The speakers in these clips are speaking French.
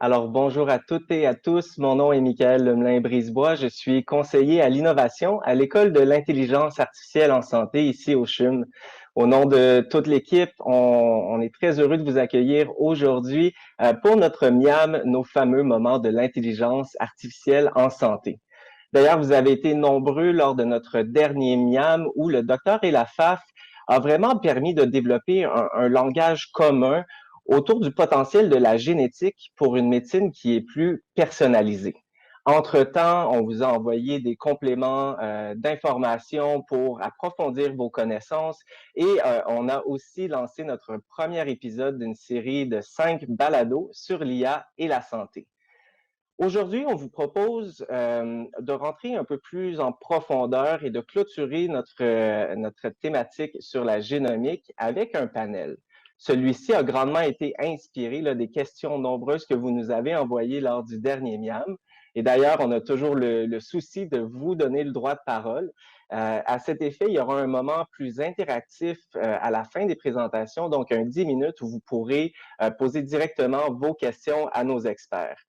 Alors, bonjour à toutes et à tous. Mon nom est Michael Lemelin-Brisebois. Je suis conseiller à l'innovation à l'École de l'intelligence artificielle en santé ici au CHUM. Au nom de toute l'équipe, on est très heureux de vous accueillir aujourd'hui pour notre MIAM, nos fameux moments de l'intelligence artificielle en santé. D'ailleurs, vous avez été nombreux lors de notre dernier MIAM où le docteur Elafaf a vraiment permis de développer un langage commun autour du potentiel de la génétique pour une médecine qui est plus personnalisée. Entre-temps, on vous a envoyé des compléments d'informations pour approfondir vos connaissances et on a aussi lancé notre premier épisode d'une série de 5 balados sur l'IA et la santé. Aujourd'hui, on vous propose de rentrer un peu plus en profondeur et de clôturer notre thématique sur la génomique avec un panel. Celui-ci a grandement été inspiré des questions nombreuses que vous nous avez envoyées lors du dernier MIAM. Et d'ailleurs, on a toujours le souci de vous donner le droit de parole. À cet effet, il y aura un moment plus interactif à la fin des présentations, donc un 10 minutes où vous pourrez poser directement vos questions à nos experts.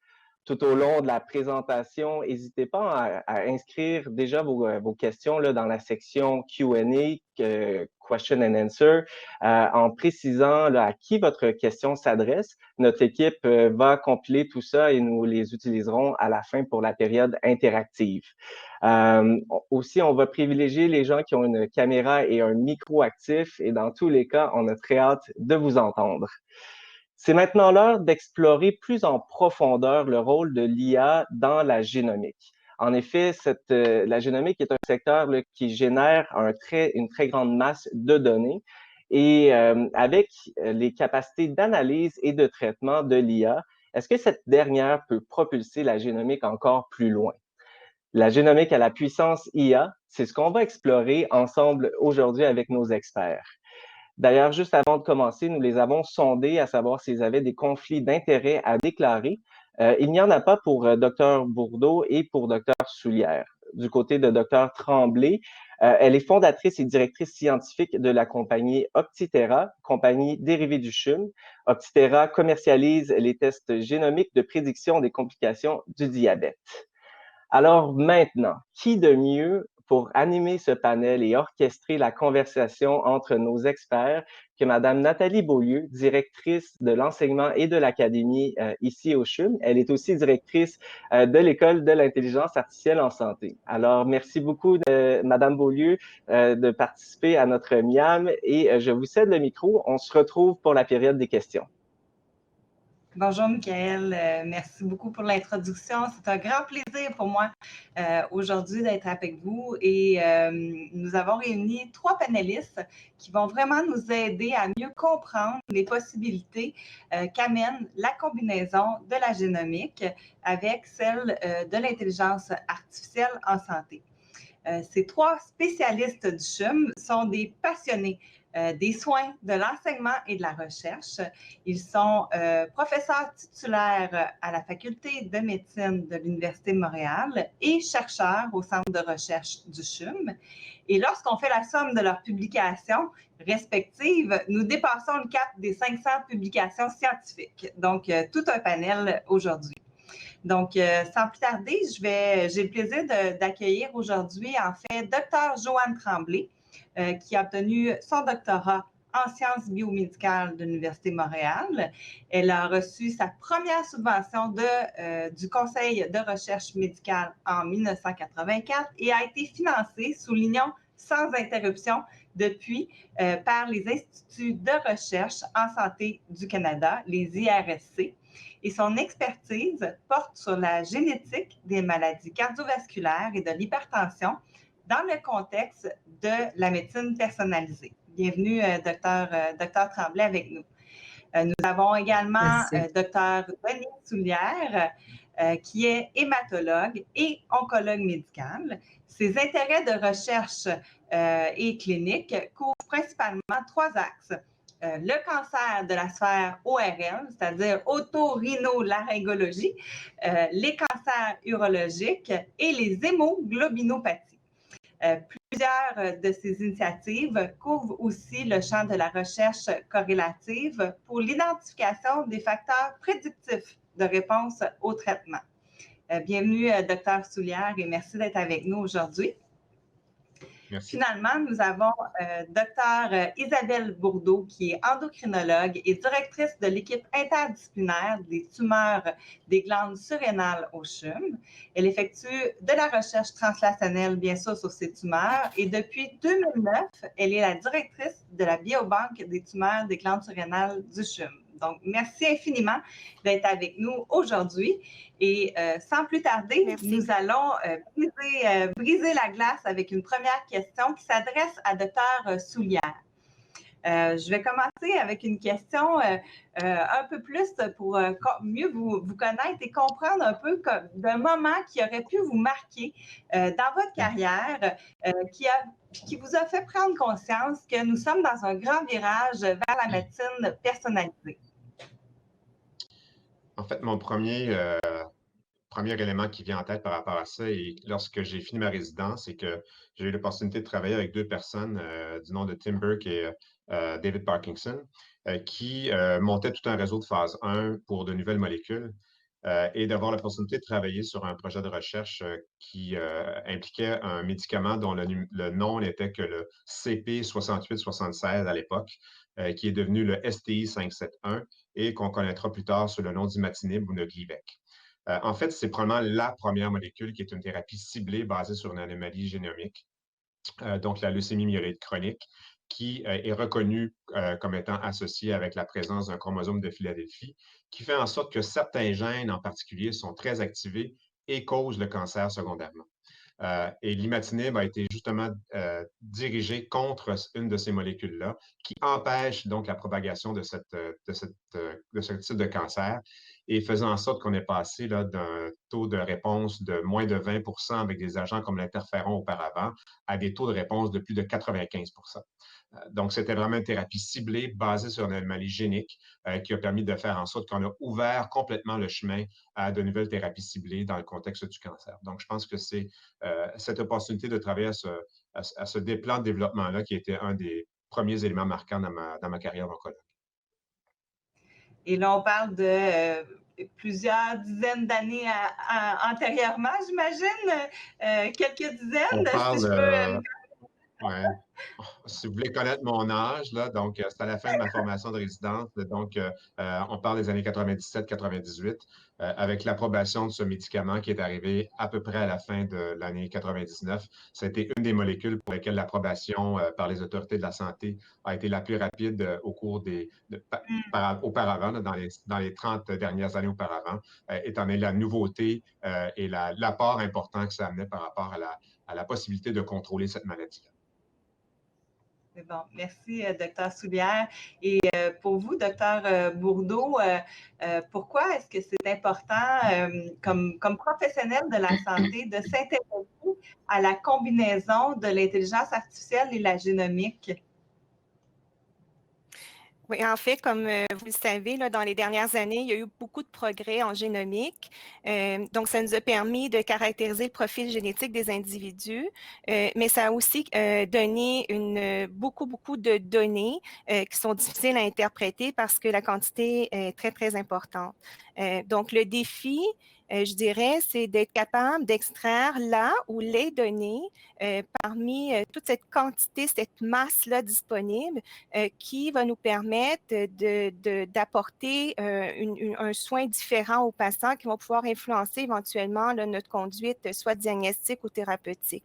Tout au long de la présentation, n'hésitez pas à inscrire déjà vos questions là, dans la section Q&A, Question and Answer, en précisant là, à qui votre question s'adresse. Notre équipe va compiler tout ça et nous les utiliserons à la fin pour la période interactive. Aussi, on va privilégier les gens qui ont une caméra et un micro actif et dans tous les cas, on a très hâte de vous entendre. C'est maintenant l'heure d'explorer plus en profondeur le rôle de l'IA dans la génomique. En effet, la génomique est un secteur qui génère une très grande masse de données et avec les capacités d'analyse et de traitement de l'IA, est-ce que cette dernière peut propulser la génomique encore plus loin? La génomique à la puissance IA, c'est ce qu'on va explorer ensemble aujourd'hui avec nos experts. D'ailleurs, juste avant de commencer, nous les avons sondés à savoir s'ils avaient des conflits d'intérêts à déclarer. Il n'y en a pas pour Dr Bourdeau et pour Dr Soulière. Du côté de Dr Tremblay, elle est fondatrice et directrice scientifique de la compagnie Optiterra, compagnie dérivée du CHUM. Optiterra commercialise les tests génomiques de prédiction des complications du diabète. Alors maintenant, qui de mieux pour animer ce panel et orchestrer la conversation entre nos experts que Madame Nathalie Beaulieu, directrice de l'enseignement et de l'académie ici au CHUM. Elle est aussi directrice de l'École de l'intelligence artificielle en santé. Alors, merci beaucoup, Madame Beaulieu, de participer à notre MIAM et je vous cède le micro. On se retrouve pour la période des questions. Bonjour, Michael. Merci beaucoup pour l'introduction. C'est un grand plaisir pour moi aujourd'hui d'être avec vous et nous avons réuni 3 panélistes qui vont vraiment nous aider à mieux comprendre les possibilités qu'amène la combinaison de la génomique avec celle de l'intelligence artificielle en santé. Ces 3 spécialistes du CHUM sont des passionnés des soins, de l'enseignement et de la recherche. Ils sont professeurs titulaires à la Faculté de médecine de l'Université de Montréal et chercheurs au Centre de recherche du CHUM. Et lorsqu'on fait la somme de leurs publications respectives, nous dépassons le cap des 500 publications scientifiques. Donc, tout un panel aujourd'hui. Donc, sans plus tarder, j'ai le plaisir d'accueillir aujourd'hui, en fait, Dr. Joanne Tremblay, qui a obtenu son doctorat en sciences biomédicales de l'Université de Montréal. Elle a reçu sa première subvention du Conseil de recherche médicale en 1984 et a été financée, soulignons, sans interruption depuis par les Instituts de recherche en santé du Canada, les IRSC. Et son expertise porte sur la génétique des maladies cardiovasculaires et de l'hypertension dans le contexte de la médecine personnalisée. Bienvenue, Dr. Tremblay, avec nous. Nous avons également Dr. Denis Soulière, qui est hématologue et oncologue médical. Ses intérêts de recherche et clinique couvrent principalement 3 axes. Le cancer de la sphère ORL, c'est-à-dire otorhinolaryngologie, les cancers urologiques et les hémoglobinopathies. Plusieurs de ces initiatives couvrent aussi le champ de la recherche corrélative pour l'identification des facteurs prédictifs de réponse au traitement. Bienvenue, Dr. Soulière, et merci d'être avec nous aujourd'hui. Merci. Finalement, nous avons Dr. Isabelle Bourdeau, qui est endocrinologue et directrice de l'équipe interdisciplinaire des tumeurs des glandes surrénales au CHUM. Elle effectue de la recherche translationnelle, bien sûr, sur ces tumeurs, et depuis 2009, elle est la directrice de la biobanque des tumeurs des glandes surrénales du CHUM. Donc, merci infiniment d'être avec nous aujourd'hui. Et sans plus tarder, nous allons briser la glace avec une première question qui s'adresse à Dr. Soulière. Je vais commencer avec une question un peu plus pour mieux vous connaître et comprendre un peu d'un moment qui aurait pu vous marquer dans votre carrière, qui vous a fait prendre conscience que nous sommes dans un grand virage vers la médecine personnalisée. En fait, mon premier élément qui vient en tête par rapport à ça, et lorsque j'ai fini ma résidence, c'est que j'ai eu l'opportunité de travailler avec deux personnes du nom de Tim Burke et David Parkinson, qui montaient tout un réseau de phase 1 pour de nouvelles molécules et d'avoir l'opportunité de travailler sur un projet de recherche qui impliquait un médicament dont le nom n'était que le CP6876 à l'époque, qui est devenu le STI 571 et qu'on connaîtra plus tard sous le nom d'imatinib ou de Gleevec. En fait, c'est probablement la première molécule qui est une thérapie ciblée basée sur une anomalie génomique, donc la leucémie myéloïde chronique, qui est reconnue comme étant associée avec la présence d'un chromosome de Philadelphie, qui fait en sorte que certains gènes en particulier sont très activés et causent le cancer secondairement. Et l'imatinib a été justement dirigé contre une de ces molécules-là, qui empêche donc la propagation de ce type de cancer et faisant en sorte qu'on est passé d'un taux de réponse de moins de 20 avec des agents comme l'interféron auparavant à des taux de réponse de plus de 95 Donc, c'était vraiment une thérapie ciblée basée sur une anomalie génique qui a permis de faire en sorte qu'on a ouvert complètement le chemin à de nouvelles thérapies ciblées dans le contexte du cancer. Donc, je pense que c'est cette opportunité de travailler à ce plan de développement-là qui était un des premiers éléments marquants dans ma carrière d'oncologue. Et là, on parle de plusieurs dizaines d'années antérieurement, j'imagine, quelques dizaines. On parle, si je peux... Ouais. Si vous voulez connaître mon âge, là, donc c'est à la fin de ma formation de résidence, donc on parle des années 97-98, avec l'approbation de ce médicament qui est arrivé à peu près à la fin de l'année 99. C'était une des molécules pour lesquelles l'approbation par les autorités de la santé a été la plus rapide au cours auparavant, là, dans les 30 dernières années auparavant, étant donné la nouveauté et l'apport important que ça amenait par rapport à la possibilité de contrôler cette maladie-là. C'est bon. Merci, Dr. Soulière. Et pour vous, Dr. Bourdeau, pourquoi est-ce que c'est important, comme professionnel de la santé, de s'intéresser à la combinaison de l'intelligence artificielle et la génomique? Oui, en fait, comme vous le savez, là, dans les dernières années, il y a eu beaucoup de progrès en génomique. Donc, ça nous a permis de caractériser le profil génétique des individus, mais ça a aussi donné beaucoup de données qui sont difficiles à interpréter parce que la quantité est très, très importante. Donc, le défi, je dirais, c'est d'être capable d'extraire là ou les données parmi toute cette quantité, cette masse-là disponible qui va nous permettre d'apporter un soin différent aux patients qui vont pouvoir influencer éventuellement là, notre conduite, soit diagnostique ou thérapeutique.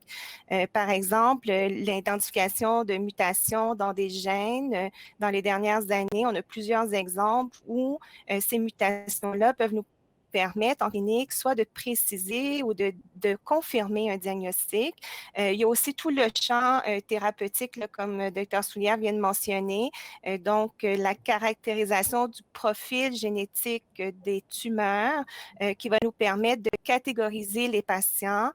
Par exemple, l'identification de mutations dans des gènes. Dans les dernières années, on a plusieurs exemples où ces mutations-là peuvent nous permettre en clinique soit de préciser ou de confirmer un diagnostic. Il y a aussi tout le champ thérapeutique, là, comme Dr. Soulière vient de mentionner. Donc, la caractérisation du profil génétique des tumeurs qui va nous permettre de catégoriser les patients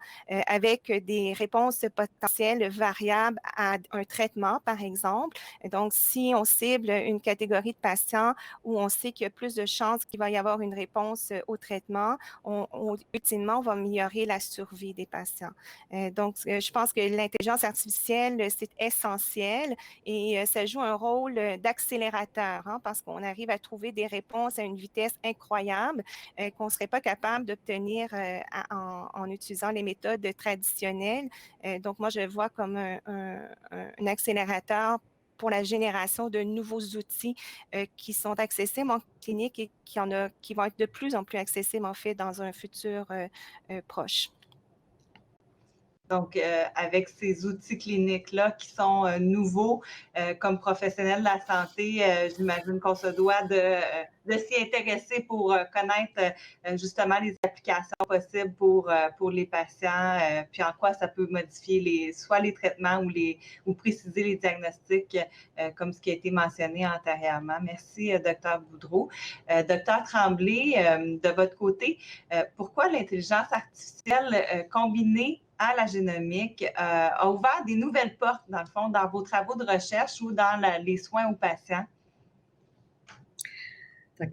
avec des réponses potentielles variables à un traitement, par exemple. Donc, si on cible une catégorie de patients où on sait qu'il y a plus de chances qu'il va y avoir une réponse au traitement, traitement, ultimement, on va améliorer la survie des patients. Donc, je pense que l'intelligence artificielle, c'est essentiel et ça joue un rôle d'accélérateur, hein, parce qu'on arrive à trouver des réponses à une vitesse incroyable qu'on ne serait pas capable d'obtenir en utilisant les méthodes traditionnelles. Donc, moi, je vois comme un accélérateur pour la génération de nouveaux outils qui sont accessibles en clinique et qui vont être de plus en plus accessibles, en fait, dans un futur proche. Donc, avec ces outils cliniques-là qui sont nouveaux, comme professionnels de la santé, j'imagine qu'on se doit de s'y intéresser pour connaître justement les applications possibles pour les patients, puis en quoi ça peut modifier soit les traitements ou préciser les diagnostics, comme ce qui a été mentionné antérieurement. Merci, Dr. Boudreau. Dr. Tremblay, de votre côté, pourquoi l'intelligence artificielle combinée à la génomique a ouvert des nouvelles portes, dans le fond, dans vos travaux de recherche ou dans les soins aux patients?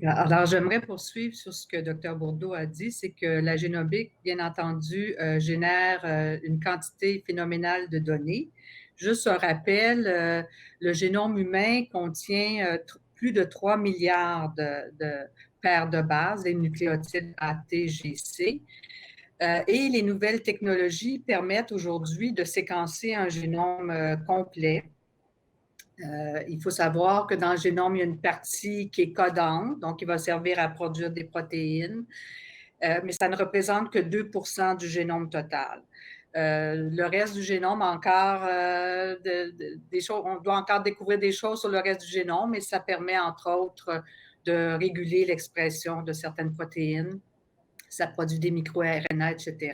Alors, j'aimerais poursuivre sur ce que Dr. Bourdeau a dit, c'est que la génomique, bien entendu, génère une quantité phénoménale de données. Juste un rappel, le génome humain contient plus de 3 milliards de paires de bases, des nucléotides ATGC. Et les nouvelles technologies permettent aujourd'hui de séquencer un génome complet. Il faut savoir que dans le génome, il y a une partie qui est codante, donc qui va servir à produire des protéines, mais ça ne représente que 2% du génome total. Le reste du génome, encore des choses, on doit encore découvrir des choses sur le reste du génome, mais ça permet entre autres de réguler l'expression de certaines protéines. Ça produit des micro-RNA, etc.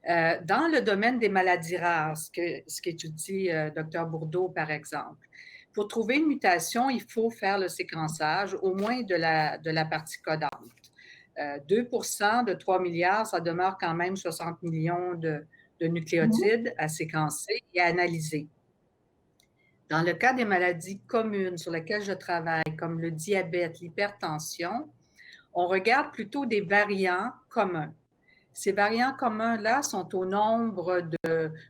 Dans le domaine des maladies rares, ce qu'étudie Dr. Bourdeau, par exemple, pour trouver une mutation, il faut faire le séquençage, au moins de la partie codante. 2% de 3 milliards, ça demeure quand même 60 millions de nucléotides à séquencer et à analyser. Dans le cas des maladies communes sur lesquelles je travaille, comme le diabète, l'hypertension, on regarde plutôt des variants communs. Ces variants communs-là sont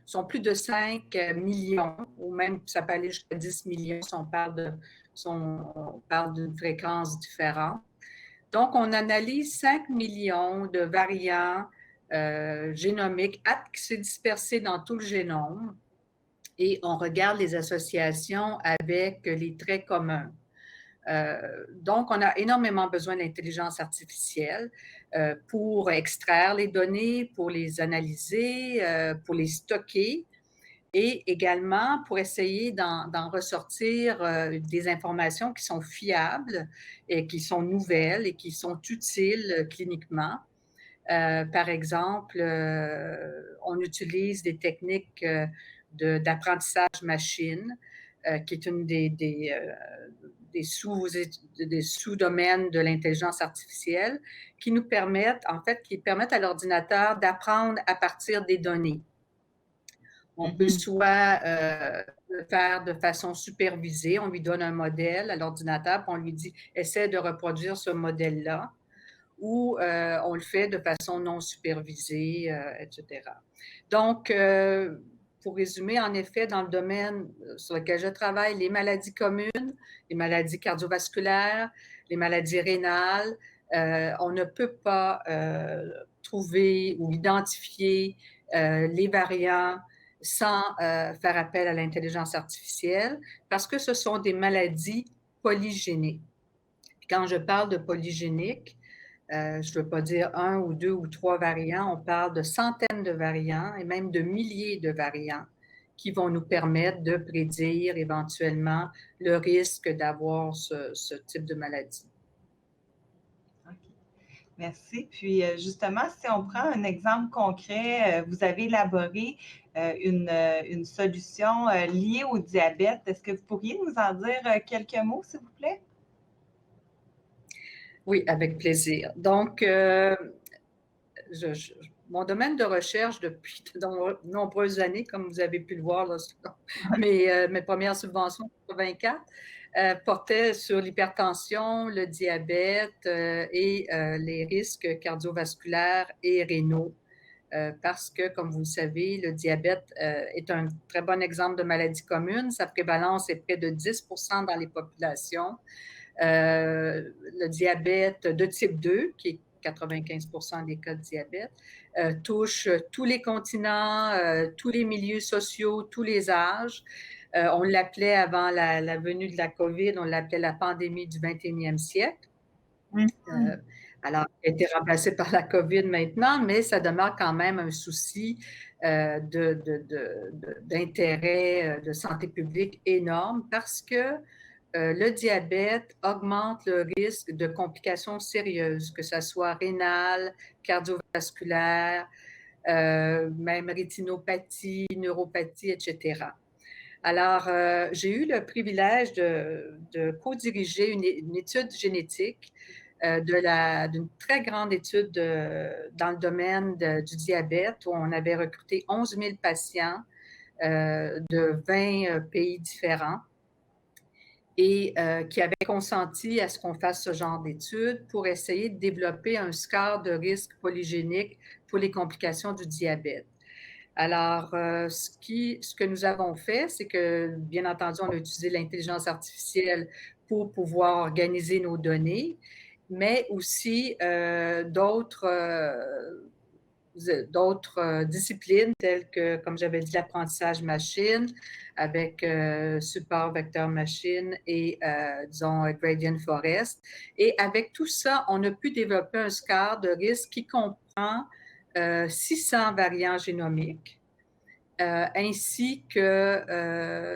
sont plus de 5 millions, ou même ça peut aller jusqu'à 10 millions si on parle d'une fréquence différente. Donc, on analyse 5 millions de variants génomiques qui s'est dispersés dans tout le génome et on regarde les associations avec les traits communs. Donc, on a énormément besoin d'intelligence artificielle pour extraire les données, pour les analyser, pour les stocker et également pour essayer d'en ressortir des informations qui sont fiables et qui sont nouvelles et qui sont utiles cliniquement. Par exemple, on utilise des techniques d'apprentissage machine, qui est une des sous-domaines de l'intelligence artificielle qui permettent à l'ordinateur d'apprendre à partir des données. On peut soit le faire de façon supervisée, on lui donne un modèle à l'ordinateur, puis on lui dit « essaie de reproduire ce modèle-là », ou on le fait de façon non supervisée, etc. Donc, pour résumer, en effet, dans le domaine sur lequel je travaille, les maladies communes, les maladies cardiovasculaires, les maladies rénales, on ne peut pas trouver ou identifier les variants sans faire appel à l'intelligence artificielle parce que ce sont des maladies polygéniques. Puis quand je parle de polygéniques, je ne veux pas dire 1 ou 2 ou 3 variants, on parle de centaines de variants et même de milliers de variants qui vont nous permettre de prédire éventuellement le risque d'avoir ce type de maladie. OK. Merci. Puis justement, si on prend un exemple concret, vous avez élaboré une solution liée au diabète. Est-ce que vous pourriez nous en dire quelques mots, s'il vous plaît? Oui, avec plaisir. Donc, mon domaine de recherche depuis de nombreuses années, comme vous avez pu le voir, là, mes premières subventions en 1984, portait sur l'hypertension, le diabète et les risques cardiovasculaires et rénaux. Parce que, comme vous le savez, le diabète est un très bon exemple de maladie commune. Sa prévalence est près de 10% dans les populations. Le diabète de type 2, qui est 95% des cas de diabète, touche tous les continents, tous les milieux sociaux, tous les âges. On l'appelait avant la venue de la COVID, on l'appelait la pandémie du 21e siècle. Alors, elle a été remplacée par la COVID maintenant, mais ça demeure quand même un souci d'intérêt de santé publique énorme parce que le diabète augmente le risque de complications sérieuses, que ce soit rénales, cardiovasculaires, même rétinopathie, neuropathie, etc. Alors, j'ai eu le privilège de co-diriger une étude génétique d'une très grande étude dans le domaine du diabète où on avait recruté 11 000 patients de 20 pays différents et qui avaient consenti à ce qu'on fasse ce genre d'études pour essayer de développer un score de risque polygénique pour les complications du diabète. Alors, ce que nous avons fait, c'est que, bien entendu, on a utilisé l'intelligence artificielle pour pouvoir organiser nos données, mais aussi d'autres disciplines telles que, comme j'avais dit, l'apprentissage machine avec support vecteur machine et, disons, gradient forest. Et avec tout ça, on a pu développer un score de risque qui comprend 600 variants génomiques. Ainsi que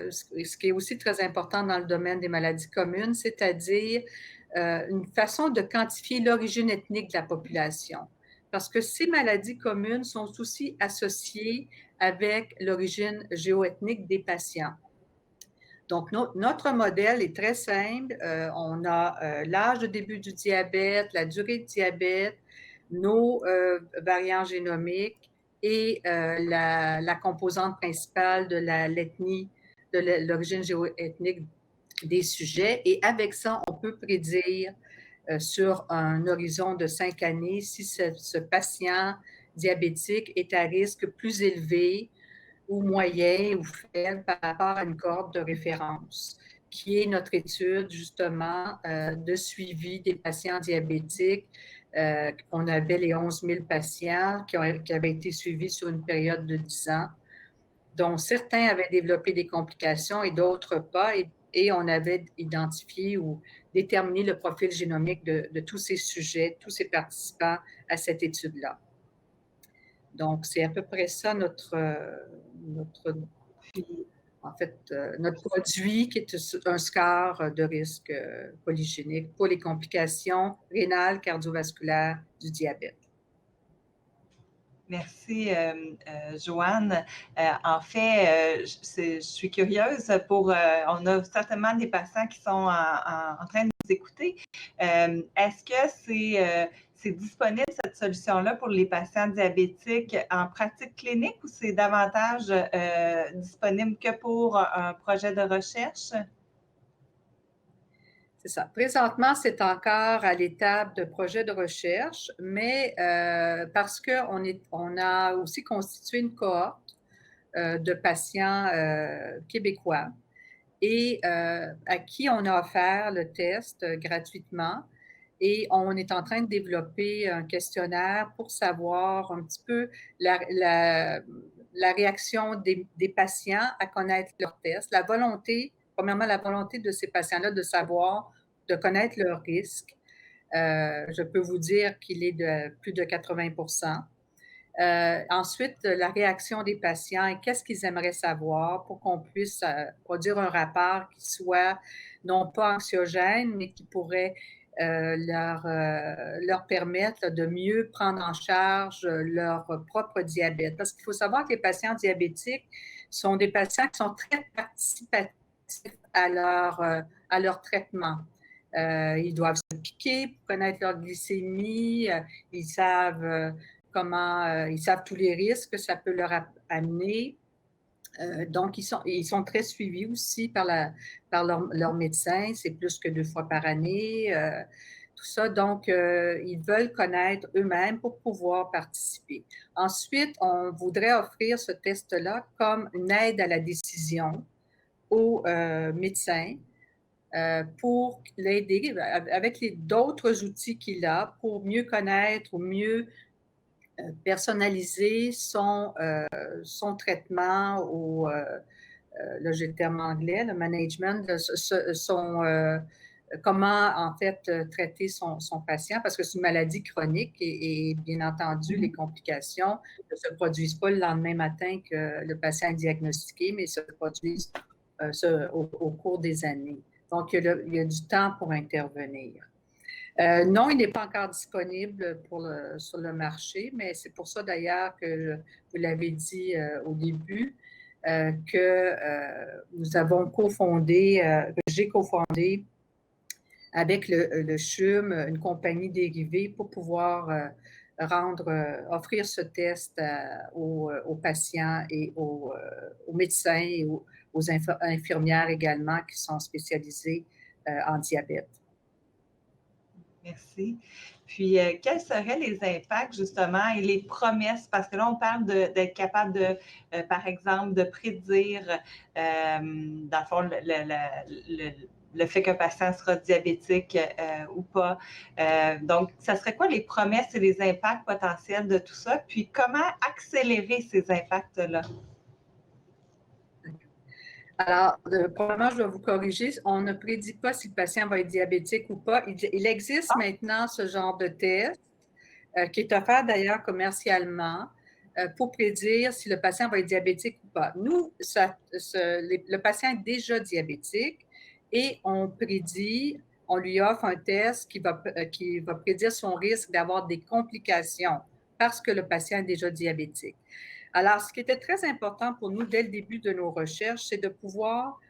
ce qui est aussi très important dans le domaine des maladies communes, c'est-à-dire une façon de quantifier l'origine ethnique de la population. Parce que ces maladies communes sont aussi associées avec l'origine géoethnique des patients. Donc, notre modèle est très simple. On a l'âge de début du diabète, la durée de diabète, nos variants génomiques et la composante principale de l'ethnie, de l'origine géoethnique des sujets. Et avec ça, on peut prédire sur un horizon de 5 années si ce patient diabétique est à risque plus élevé ou moyen ou faible par rapport à une cohorte de référence, qui est notre étude justement de suivi des patients diabétiques. On avait les 11 000 patients qui avaient été suivis sur une période de 10 ans, dont certains avaient développé des complications et d'autres pas, et on avait identifié ou déterminé le profil génomique de tous ces sujets, tous ces participants à cette étude-là. Donc, c'est à peu près ça notre produit qui est un score de risque polygénique pour les complications rénales, cardiovasculaires du diabète. Merci, Joanne. En fait, je suis curieuse on a certainement des patients qui sont en train de nous écouter. Est-ce que c'est disponible, cette solution-là, pour les patients diabétiques en pratique clinique ou c'est davantage disponible que pour un projet de recherche? C'est ça. Présentement, c'est encore à l'étape de projet de recherche, mais parce qu'on a aussi constitué une cohorte de patients québécois et à qui on a offert le test gratuitement. Et on est en train de développer un questionnaire pour savoir un petit peu la réaction des patients à connaître leur test, premièrement, la volonté de ces patients-là de savoir, de connaître leur risque. Je peux vous dire qu'il est de plus de 80%. Ensuite, la réaction des patients et qu'est-ce qu'ils aimeraient savoir pour qu'on puisse produire un rapport qui soit non pas anxiogène, mais qui pourrait leur permettre de mieux prendre en charge leur propre diabète. Parce qu'il faut savoir que les patients diabétiques sont des patients qui sont très participatifs à leur traitement. Ils doivent se piquer pour connaître leur glycémie. Ils savent ils savent tous les risques que ça peut leur amener. Donc, ils sont très suivis aussi par leur médecin. C'est plus que 2 fois par année, tout ça. Donc, ils veulent connaître eux-mêmes pour pouvoir participer. Ensuite, on voudrait offrir ce test-là comme une aide à la décision aux médecins pour l'aider avec d'autres outils qu'il a pour mieux connaître ou mieux personnaliser son traitement ou, là j'ai le terme anglais, le management, comment en fait traiter son patient parce que c'est une maladie chronique et bien entendu, les complications ne se produisent pas le lendemain matin que le patient est diagnostiqué, mais se produisent au cours des années. Donc, il y a du temps pour intervenir. Non, il n'est pas encore disponible sur le marché, mais c'est pour ça d'ailleurs que vous l'avez dit au début, que nous avons cofondé, que j'ai cofondé avec le CHUM, une compagnie dérivée pour pouvoir offrir ce test aux patients et aux médecins et aux infirmières également qui sont spécialisées en diabète. Merci. Puis, quels seraient les impacts, justement, et les promesses? Parce que là, on parle d'être capable de, par exemple, de prédire, dans le fond, le fait qu'un patient sera diabétique ou pas. Donc, ça serait quoi les promesses et les impacts potentiels de tout ça? Puis, comment accélérer ces impacts-là? Alors, probablement, je dois vous corriger. On ne prédit pas si le patient va être diabétique ou pas. Il existe maintenant ce genre de test qui est offert d'ailleurs commercialement pour prédire si le patient va être diabétique ou pas. Nous, le patient est déjà diabétique et on lui offre un test qui va prédire son risque d'avoir des complications parce que le patient est déjà diabétique. Alors, ce qui était très important pour nous dès le début de nos recherches, c'est de pouvoir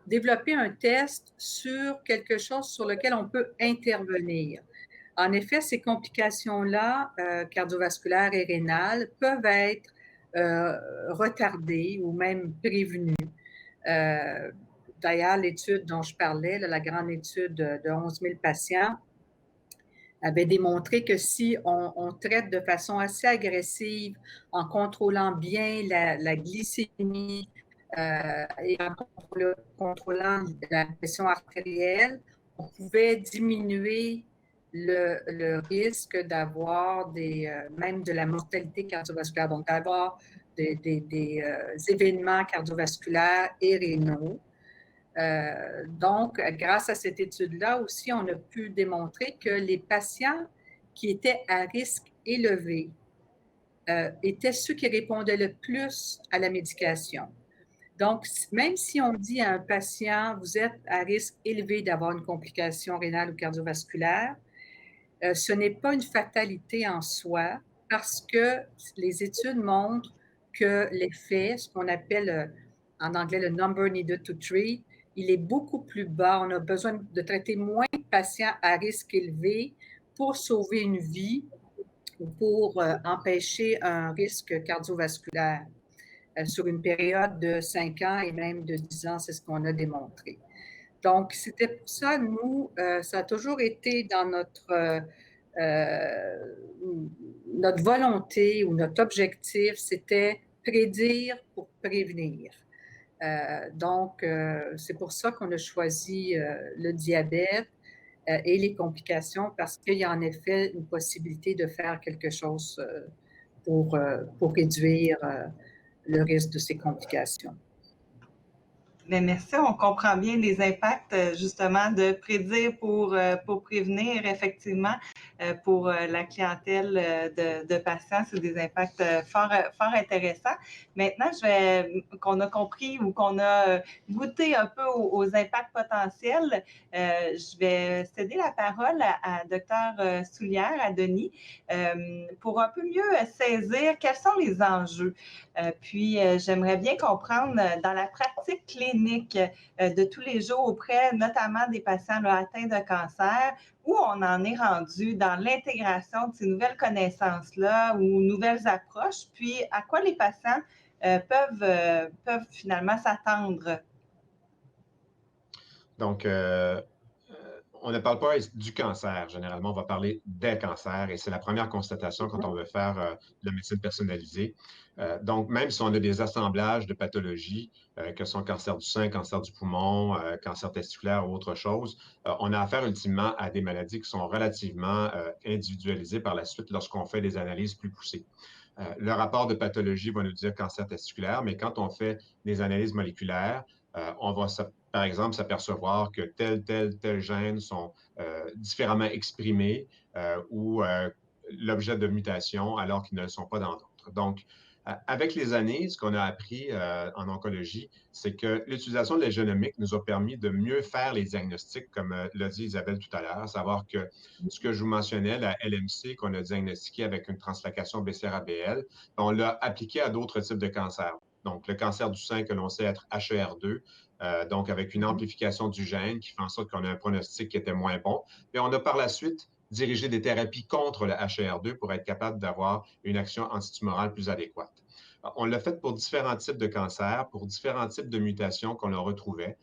développer un test sur quelque chose sur lequel on peut intervenir. En effet, ces complications-là, cardiovasculaires et rénales, peuvent être retardées ou même prévenues. D'ailleurs, l'étude dont je parlais, la grande étude de 11 000 patients, avait démontré que si on traite de façon assez agressive en contrôlant bien la glycémie et en contrôlant la pression artérielle, on pouvait diminuer le risque d'avoir même de la mortalité cardiovasculaire, donc d'avoir des événements cardiovasculaires et rénaux. Donc, grâce à cette étude-là aussi, on a pu démontrer que les patients qui étaient à risque élevé étaient ceux qui répondaient le plus à la médication. Donc, même si on dit à un patient, vous êtes à risque élevé d'avoir une complication rénale ou cardiovasculaire, ce n'est pas une fatalité en soi parce que les études montrent que l'effet, ce qu'on appelle en anglais le number needed to treat, il est beaucoup plus bas. On a besoin de traiter moins de patients à risque élevé pour sauver une vie ou pour empêcher un risque cardiovasculaire sur une période de 5 ans et même de 10 ans, c'est ce qu'on a démontré. Donc, c'était pour ça, nous, ça a toujours été dans notre volonté ou notre objectif, c'était prédire pour prévenir. Donc, c'est pour ça qu'on a choisi le diabète et les complications parce qu'il y a en effet une possibilité de faire quelque chose pour réduire le risque de ces complications. Bien, merci. On comprend bien les impacts, justement, de prédire pour prévenir, effectivement, pour la clientèle de patients. C'est des impacts fort intéressants. Maintenant, qu'on a compris ou qu'on a goûté un peu aux impacts potentiels, je vais céder la parole à Dr. Soulière, à Denis, pour un peu mieux saisir quels sont les enjeux. Puis, j'aimerais bien comprendre dans la pratique clinique de tous les jours auprès notamment des patients atteints de cancer, où on en est rendu dans l'intégration de ces nouvelles connaissances-là ou nouvelles approches, puis à quoi les patients peuvent finalement s'attendre? Donc, on ne parle pas du cancer, généralement, on va parler des cancers et c'est la première constatation quand on veut faire de la médecine personnalisée. Donc, même si on a des assemblages de pathologies, que sont cancer du sein, cancer du poumon, cancer testiculaire ou autre chose, on a affaire ultimement à des maladies qui sont relativement individualisées par la suite lorsqu'on fait des analyses plus poussées. Le rapport de pathologie va nous dire cancer testiculaire, mais quand on fait des analyses moléculaires, on va, par exemple, s'apercevoir que tel gène sont différemment exprimés ou l'objet de mutation alors qu'ils ne le sont pas dans d'autres. Donc, avec les années, ce qu'on a appris en oncologie, c'est que l'utilisation de la génomique nous a permis de mieux faire les diagnostics, comme l'a dit Isabelle tout à l'heure, savoir que ce que je vous mentionnais, la LMC qu'on a diagnostiquée avec une translocation BCR-ABL, on l'a appliquée à d'autres types de cancers. Donc, le cancer du sein que l'on sait être HER2, donc avec une amplification du gène qui fait en sorte qu'on a un pronostic qui était moins bon. Et on a par la suite dirigé des thérapies contre le HER2 pour être capable d'avoir une action antitumorale plus adéquate. On l'a fait pour différents types de cancers, pour différents types de mutations qu'on a retrouvées,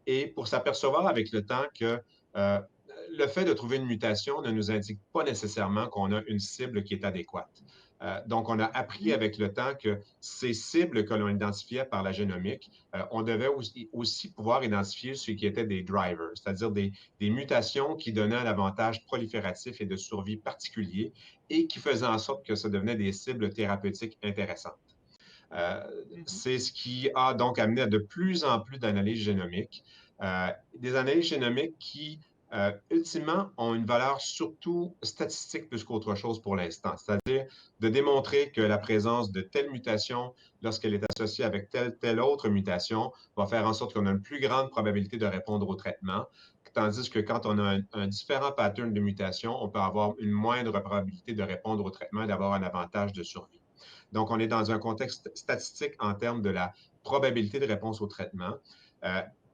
et pour s'apercevoir avec le temps que le fait de trouver une mutation ne nous indique pas nécessairement qu'on a une cible qui est adéquate. Donc, on a appris avec le temps que ces cibles que l'on identifiait par la génomique, on devait aussi pouvoir identifier ce qui étaient des drivers, c'est-à-dire des mutations qui donnaient un avantage prolifératif et de survie particulier et qui faisaient en sorte que ça devenait des cibles thérapeutiques intéressantes. C'est ce qui a donc amené à de plus en plus d'analyses génomiques, des analyses génomiques qui, ultimement, ont une valeur surtout statistique plus qu'autre chose pour l'instant, c'est-à-dire de démontrer que la présence de telle mutation, lorsqu'elle est associée avec telle autre mutation, va faire en sorte qu'on a une plus grande probabilité de répondre au traitement, tandis que quand on a un différent pattern de mutation, on peut avoir une moindre probabilité de répondre au traitement et d'avoir un avantage de survie. Donc, on est dans un contexte statistique en termes de la probabilité de réponse au traitement.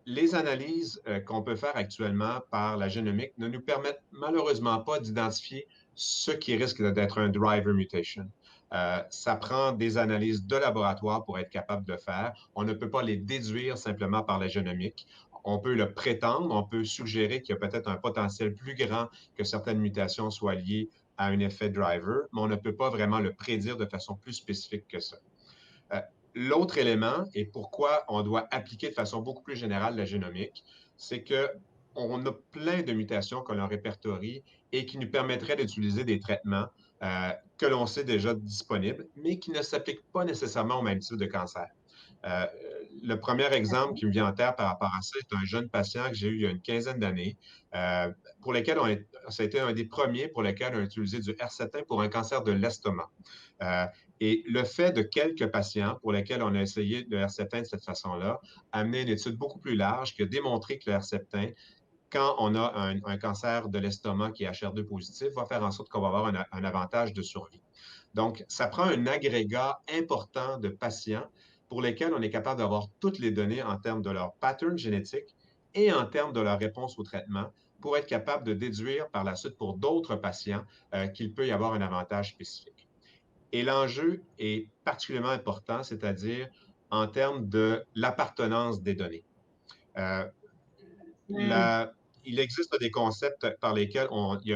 Les analyses qu'on peut faire actuellement par la génomique ne nous permettent malheureusement pas d'identifier ce qui risque d'être un driver mutation. Ça prend des analyses de laboratoire pour être capable de le faire. On ne peut pas les déduire simplement par la génomique. On peut le prétendre, on peut suggérer qu'il y a peut-être un potentiel plus grand que certaines mutations soient liées à un effet driver, mais on ne peut pas vraiment le prédire de façon plus spécifique que ça. L'autre élément, et pourquoi on doit appliquer de façon beaucoup plus générale la génomique, c'est qu'on a plein de mutations que l'on répertorie et qui nous permettraient d'utiliser des traitements que l'on sait déjà disponibles, mais qui ne s'appliquent pas nécessairement au même type de cancer. Le premier exemple qui me vient en tête par rapport à ça est un jeune patient que j'ai eu il y a une quinzaine d'années, pour lequel ça a été un des premiers pour lesquels on a utilisé du herceptin pour un cancer de l'estomac. Et le fait de quelques patients pour lesquels on a essayé le herceptin de cette façon-là a amené une étude beaucoup plus large qui a démontré que le herceptin, quand on a un cancer de l'estomac qui est HR2 positif, va faire en sorte qu'on va avoir un avantage de survie. Donc, ça prend un agrégat important de patients pour lesquels on est capable d'avoir toutes les données en termes de leur pattern génétique et en termes de leur réponse au traitement pour être capable de déduire par la suite pour d'autres patients qu'il peut y avoir un avantage spécifique. Et l'enjeu est particulièrement important, c'est-à-dire en termes de l'appartenance des données. Il existe des concepts par lesquels il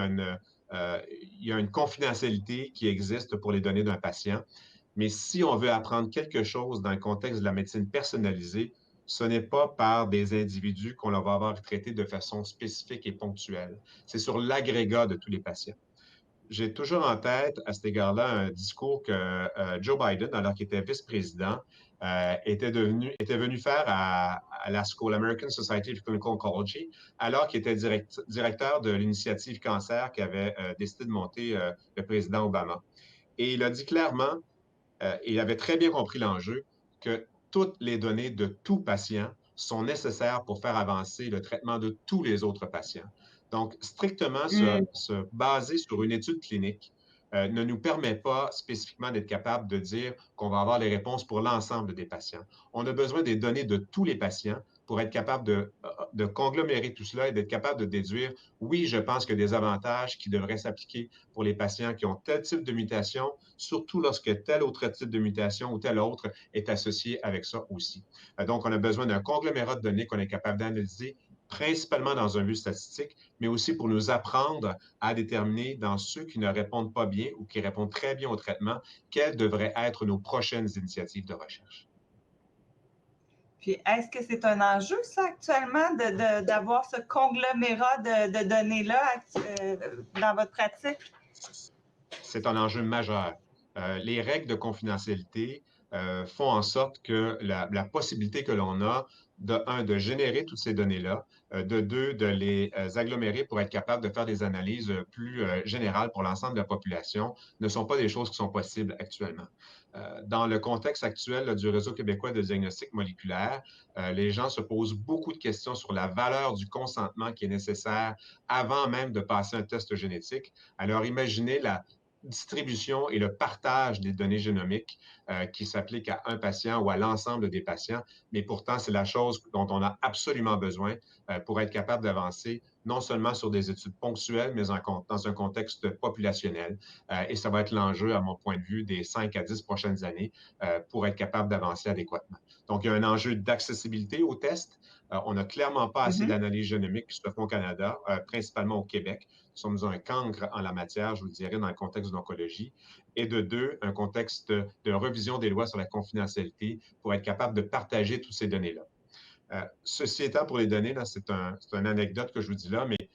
y a une confidentialité qui existe pour les données d'un patient. Mais si on veut apprendre quelque chose dans le contexte de la médecine personnalisée, ce n'est pas par des individus qu'on va avoir traité de façon spécifique et ponctuelle. C'est sur l'agrégat de tous les patients. J'ai toujours en tête, à cet égard-là, un discours que Joe Biden, alors qu'il était vice-président, était venu faire à l'ASCO, l'American Society of Clinical Oncology, alors qu'il était directeur de l'initiative cancer qu'avait décidé de monter le président Obama. Et il a dit clairement, il avait très bien compris l'enjeu, que toutes les données de tout patient sont nécessaires pour faire avancer le traitement de tous les autres patients. Donc, strictement se baser sur une étude clinique ne nous permet pas spécifiquement d'être capable de dire qu'on va avoir les réponses pour l'ensemble des patients. On a besoin des données de tous les patients pour être capable de conglomérer tout cela et d'être capable de déduire, oui, je pense qu'il y a des avantages qui devraient s'appliquer pour les patients qui ont tel type de mutation, surtout lorsque tel autre type de mutation ou tel autre est associé avec ça aussi. Donc, on a besoin d'un conglomérat de données qu'on est capable d'analyser, principalement dans un but statistique, mais aussi pour nous apprendre à déterminer dans ceux qui ne répondent pas bien ou qui répondent très bien au traitement, quelles devraient être nos prochaines initiatives de recherche. Puis, est-ce que c'est un enjeu, ça, actuellement, d'avoir ce conglomérat de données-là dans votre pratique? C'est un enjeu majeur. Les règles de confidentialité font en sorte que la possibilité que l'on a, de générer toutes ces données-là, de deux, de les agglomérer pour être capable de faire des analyses plus générales pour l'ensemble de la population, ne sont pas des choses qui sont possibles actuellement. Dans le contexte actuel là, du Réseau québécois de diagnostic moléculaire, les gens se posent beaucoup de questions sur la valeur du consentement qui est nécessaire avant même de passer un test génétique. Alors, imaginez la distribution et le partage des données génomiques qui s'appliquent à un patient ou à l'ensemble des patients, mais pourtant, c'est la chose dont on a absolument besoin pour être capable d'avancer, non seulement sur des études ponctuelles, mais dans un contexte populationnel. Et ça va être l'enjeu, à mon point de vue, des 5 à 10 prochaines années pour être capable d'avancer adéquatement. Donc, il y a un enjeu d'accessibilité aux tests. On n'a clairement pas assez d'analyses génomiques qui se font au Canada, principalement au Québec. Nous sommes un cancre en la matière, je vous dirais, dans le contexte de l'oncologie. Et de deux, un contexte de revision des lois sur la confidentialité pour être capable de partager toutes ces données-là. Ceci étant, pour les données, c'est une anecdote que je vous dis là, mais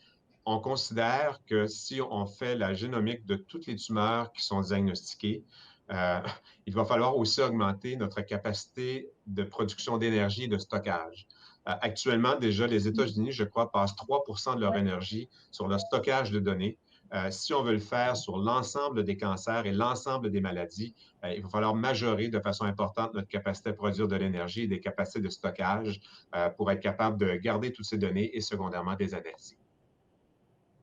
on considère que si on fait la génomique de toutes les tumeurs qui sont diagnostiquées, il va falloir aussi augmenter notre capacité de production d'énergie et de stockage. Actuellement, déjà, les États-Unis, je crois, passent 3 de leur énergie sur le stockage de données. Si on veut le faire sur l'ensemble des cancers et l'ensemble des maladies, il va falloir majorer de façon importante notre capacité à produire de l'énergie et des capacités de stockage pour être capable de garder toutes ces données et secondairement des analyser.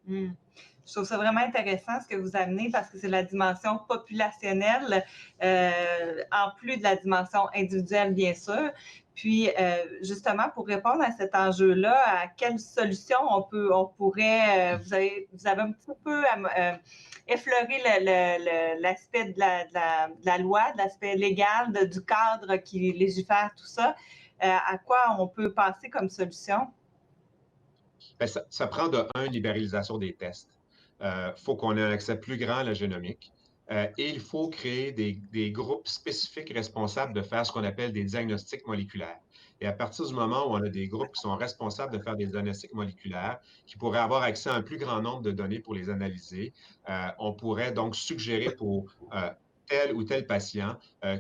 Je trouve ça vraiment intéressant ce que vous amenez parce que c'est la dimension populationnelle, en plus de la dimension individuelle, bien sûr. Puis, justement, pour répondre à cet enjeu-là, à quelle solution on pourrait, vous avez un petit peu effleuré l'aspect de la loi, de l'aspect légal, du cadre qui légifère tout ça. À quoi on peut passer comme solution? Bien, ça prend de un, libéralisation des tests. Faut qu'on ait un accès plus grand à la génomique. Et il faut créer des groupes spécifiques responsables de faire ce qu'on appelle des diagnostics moléculaires. Et à partir du moment où on a des groupes qui sont responsables de faire des diagnostics moléculaires, qui pourraient avoir accès à un plus grand nombre de données pour les analyser, on pourrait donc suggérer pour tel ou tel patient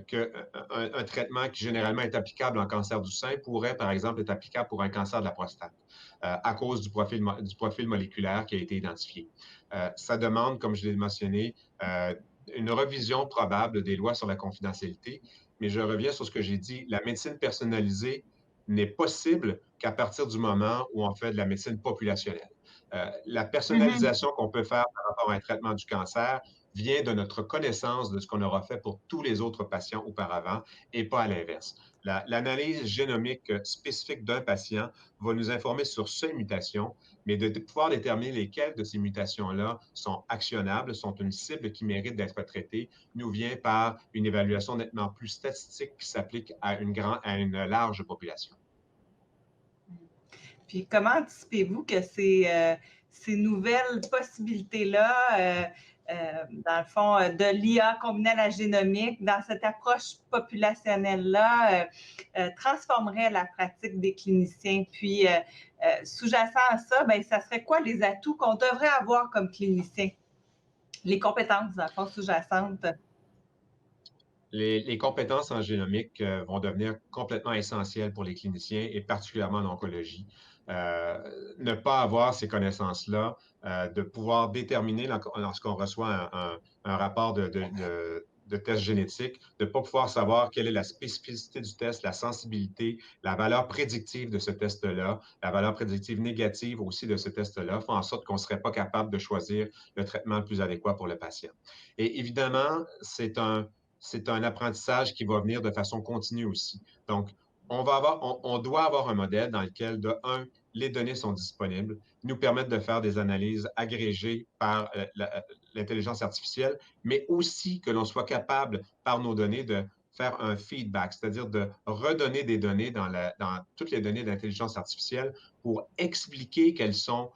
qu'un traitement qui généralement est applicable en cancer du sein pourrait, par exemple, être applicable pour un cancer de la prostate à cause du profil moléculaire qui a été identifié. Ça demande, comme je l'ai mentionné, une revision probable des lois sur la confidentialité, mais je reviens sur ce que j'ai dit, la médecine personnalisée n'est possible qu'à partir du moment où on fait de la médecine populationnelle. La personnalisation qu'on peut faire par rapport à un traitement du cancer vient de notre connaissance de ce qu'on aura fait pour tous les autres patients auparavant et pas à l'inverse. L'analyse génomique spécifique d'un patient va nous informer sur ces mutations, mais de pouvoir déterminer lesquelles de ces mutations-là sont actionnables, sont une cible qui mérite d'être traitée, nous vient par une évaluation nettement plus statistique qui s'applique à une large population. Puis comment anticipez-vous que ces nouvelles possibilités-là, dans le fond, de l'IA combinée à la génomique, dans cette approche populationnelle-là, transformerait la pratique des cliniciens? Puis, sous-jacent à ça, bien, ça serait quoi les atouts qu'on devrait avoir comme clinicien? Les compétences, dans le fond, sous-jacentes? Les compétences en génomique vont devenir complètement essentielles pour les cliniciens et particulièrement en oncologie. Ne pas avoir ces connaissances-là, de pouvoir déterminer lorsqu'on reçoit un rapport de test génétique, de ne pas pouvoir savoir quelle est la spécificité du test, la sensibilité, la valeur prédictive de ce test-là, la valeur prédictive négative aussi de ce test-là, font en sorte qu'on ne serait pas capable de choisir le traitement le plus adéquat pour le patient. Et évidemment, c'est un apprentissage qui va venir de façon continue aussi. Donc, on doit avoir un modèle dans lequel, de un, les données sont disponibles, nous permettent de faire des analyses agrégées par l'intelligence artificielle, mais aussi que l'on soit capable, par nos données, de faire un feedback, c'est-à-dire de redonner des données dans toutes les données d'intelligence artificielle pour expliquer quelles sont